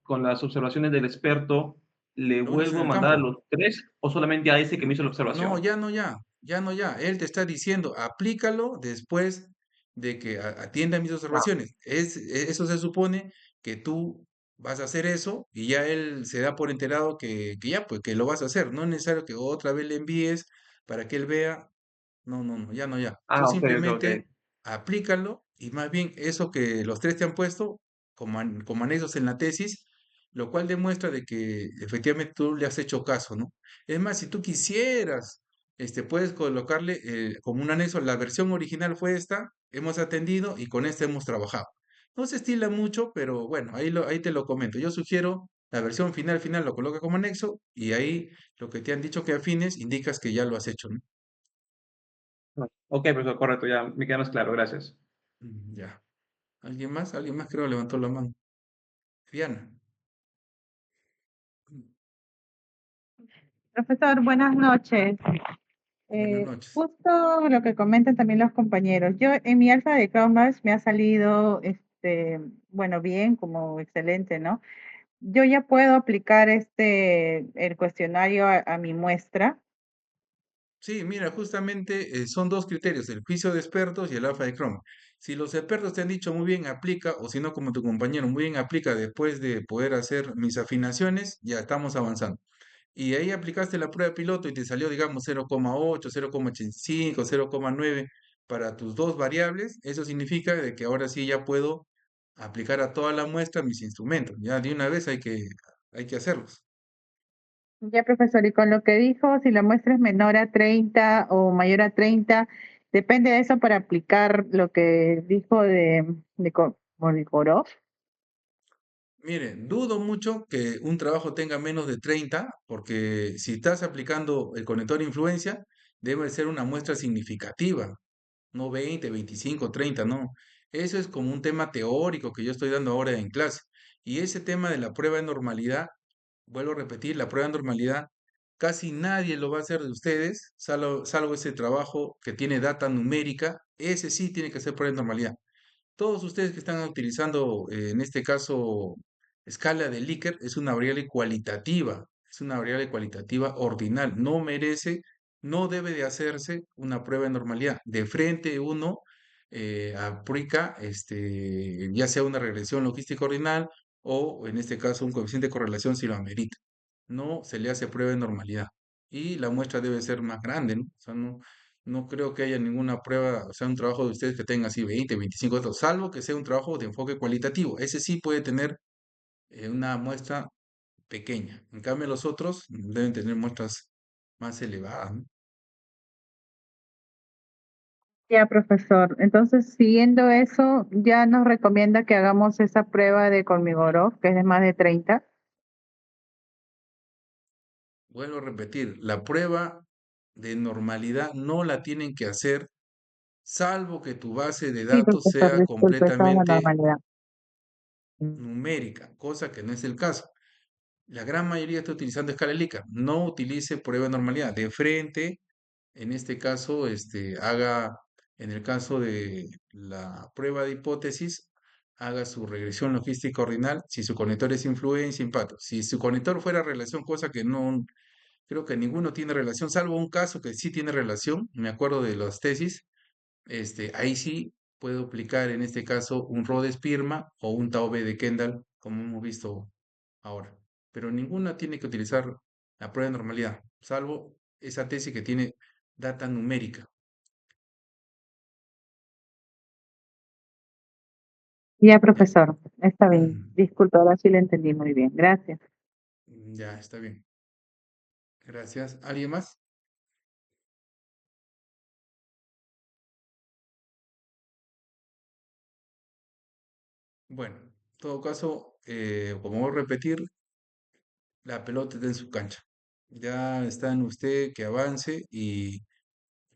con las observaciones del experto, ¿le Lo unes en vuelvo a el mandar a campo. los 3 o solamente a ese que me hizo la No, observación? ya no, ya, ya no, ya. Él te está diciendo, aplícalo después de que atienda mis Ah, observaciones. Eso se supone que tú vas a hacer eso y ya él se da por enterado que ya, pues que lo vas a hacer. No es necesario que otra vez le envíes para que él vea. No, no, no, ya no, ya. Tú ok, ok, ok. simplemente aplícalo y más bien eso que los tres te han puesto como, como anexos en la tesis, lo cual demuestra de que efectivamente tú le has hecho caso, ¿no? Es más, si tú quisieras, puedes colocarle como un anexo, la versión original fue esta, hemos atendido y con esta hemos trabajado. No se estila mucho, pero bueno, ahí te lo comento. Yo sugiero la versión final, lo coloca como anexo y ahí lo que te han dicho que afines, indicas que ya lo has hecho, ¿no? Ok, profesor, correcto, ya me queda más claro, gracias. Ya. ¿Alguien más? Alguien más creo levantó la mano. Diana. Profesor, buenas noches. Buenas noches. Justo lo que comentan también los compañeros. Yo en mi alfa de Commerce me ha salido, bueno, bien, como excelente, ¿no? Yo ya puedo aplicar el cuestionario a mi muestra. Sí, mira, justamente son dos criterios, el juicio de expertos y el alfa de Chrome. Si los expertos te han dicho muy bien, aplica, o si no, como tu compañero, muy bien, aplica después de poder hacer mis afinaciones, ya estamos avanzando. Y ahí aplicaste la prueba piloto y te salió, digamos, 0,8, 0,85, 0,9 para tus dos variables, eso significa de que ahora sí ya puedo aplicar a toda la muestra mis instrumentos. Ya de una vez hay que hacerlos. Ya, profesor, y con lo que dijo, si la muestra es menor a 30 o mayor a 30, depende de eso para aplicar lo que dijo de Kolmogorov. Miren, dudo mucho que un trabajo tenga menos de 30, porque si estás aplicando el conector de influencia, debe ser una muestra significativa, no 20, 25, 30, no. Eso es como un tema teórico que yo estoy dando ahora en clase. Y ese tema de la prueba de normalidad, vuelvo a repetir, la prueba de normalidad, casi nadie lo va a hacer de ustedes, salvo ese trabajo que tiene data numérica, ese sí tiene que ser prueba de normalidad. Todos ustedes que están utilizando, en este caso, escala de Likert, es una variable cualitativa, es una variable cualitativa ordinal. No merece, no debe de hacerse una prueba de normalidad. De frente uno aplica, ya sea una regresión logística ordinal o, en este caso, un coeficiente de correlación si lo amerita. No se le hace prueba de normalidad. Y la muestra debe ser más grande, ¿no? O sea, no creo que haya ninguna prueba, o sea, un trabajo de ustedes que tenga así 20, 25 datos, salvo que sea un trabajo de enfoque cualitativo. Ese sí puede tener una muestra pequeña. En cambio, los otros deben tener muestras más elevadas, ¿no? Ya, profesor. Entonces, siguiendo eso, ya nos recomienda que hagamos esa prueba de Kolmogorov, que es de más de 30. Vuelvo a repetir, la prueba de normalidad no la tienen que hacer, salvo que tu base de Sí, datos profesor, sea disculpe, estaba en la completamente normalidad. numérica, cosa que no es el caso. La gran mayoría está utilizando escala Likert. No utilice prueba de normalidad. De frente, en este caso, haga, en el caso de la prueba de hipótesis, haga su regresión logística ordinal. Si su conector es influencia, impacto. Si su conector fuera relación, cosa que no, creo que ninguno tiene relación, salvo un caso que sí tiene relación, me acuerdo de las tesis, ahí sí puedo aplicar en este caso un Rhodes Pirma o un Taube de Kendall, como hemos visto ahora. Pero ninguna tiene que utilizar la prueba de normalidad, salvo esa tesis que tiene data numérica. Ya, profesor, está bien. Disculpa, ahora sí le entendí muy bien. Gracias. Ya, está bien. Gracias. ¿Alguien más? Bueno, en todo caso, como voy a repetir, la pelota está en su cancha. Ya está en usted que avance y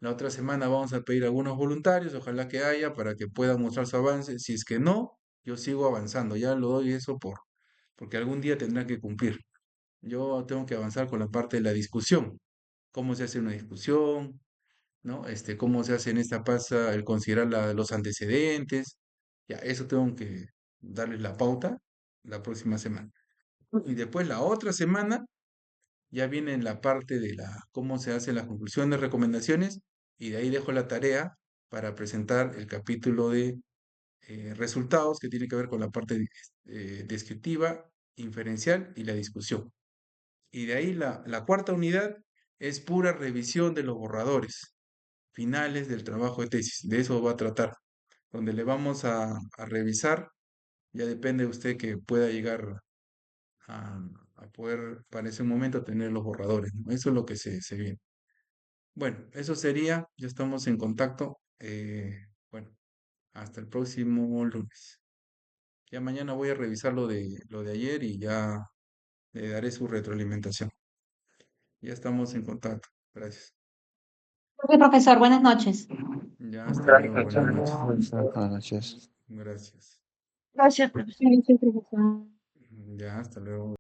la otra semana vamos a pedir algunos voluntarios, ojalá que haya, para que puedan mostrar su avance. Si es que no, yo sigo avanzando, ya lo doy eso porque algún día tendrá que cumplir. Yo tengo que avanzar con la parte de la discusión, cómo se hace una discusión, ¿no? Cómo se hace en esta pasa el considerar los antecedentes. Ya, eso tengo que darles la pauta la próxima semana. Y después la otra semana ya viene en la parte de cómo se hacen las conclusiones, recomendaciones, y de ahí dejo la tarea para presentar el capítulo de resultados que tiene que ver con la parte descriptiva, inferencial y la discusión. Y de ahí la cuarta unidad es pura revisión de los borradores finales del trabajo de tesis. De eso va a tratar, donde le vamos a revisar. Ya depende de usted que pueda llegar a poder para ese momento tener los borradores, ¿no? Eso es lo que se viene. Bueno, eso sería, ya estamos en contacto. Bueno, hasta el próximo lunes. Ya mañana voy a revisar lo de ayer y ya le daré su retroalimentación. Ya estamos en contacto. Gracias. Ok, profesor, buenas noches. Ya, hasta luego. Buenas noches. Buenas noches. Gracias. Gracias, profesor. Gracias, profesor. Ya, hasta luego.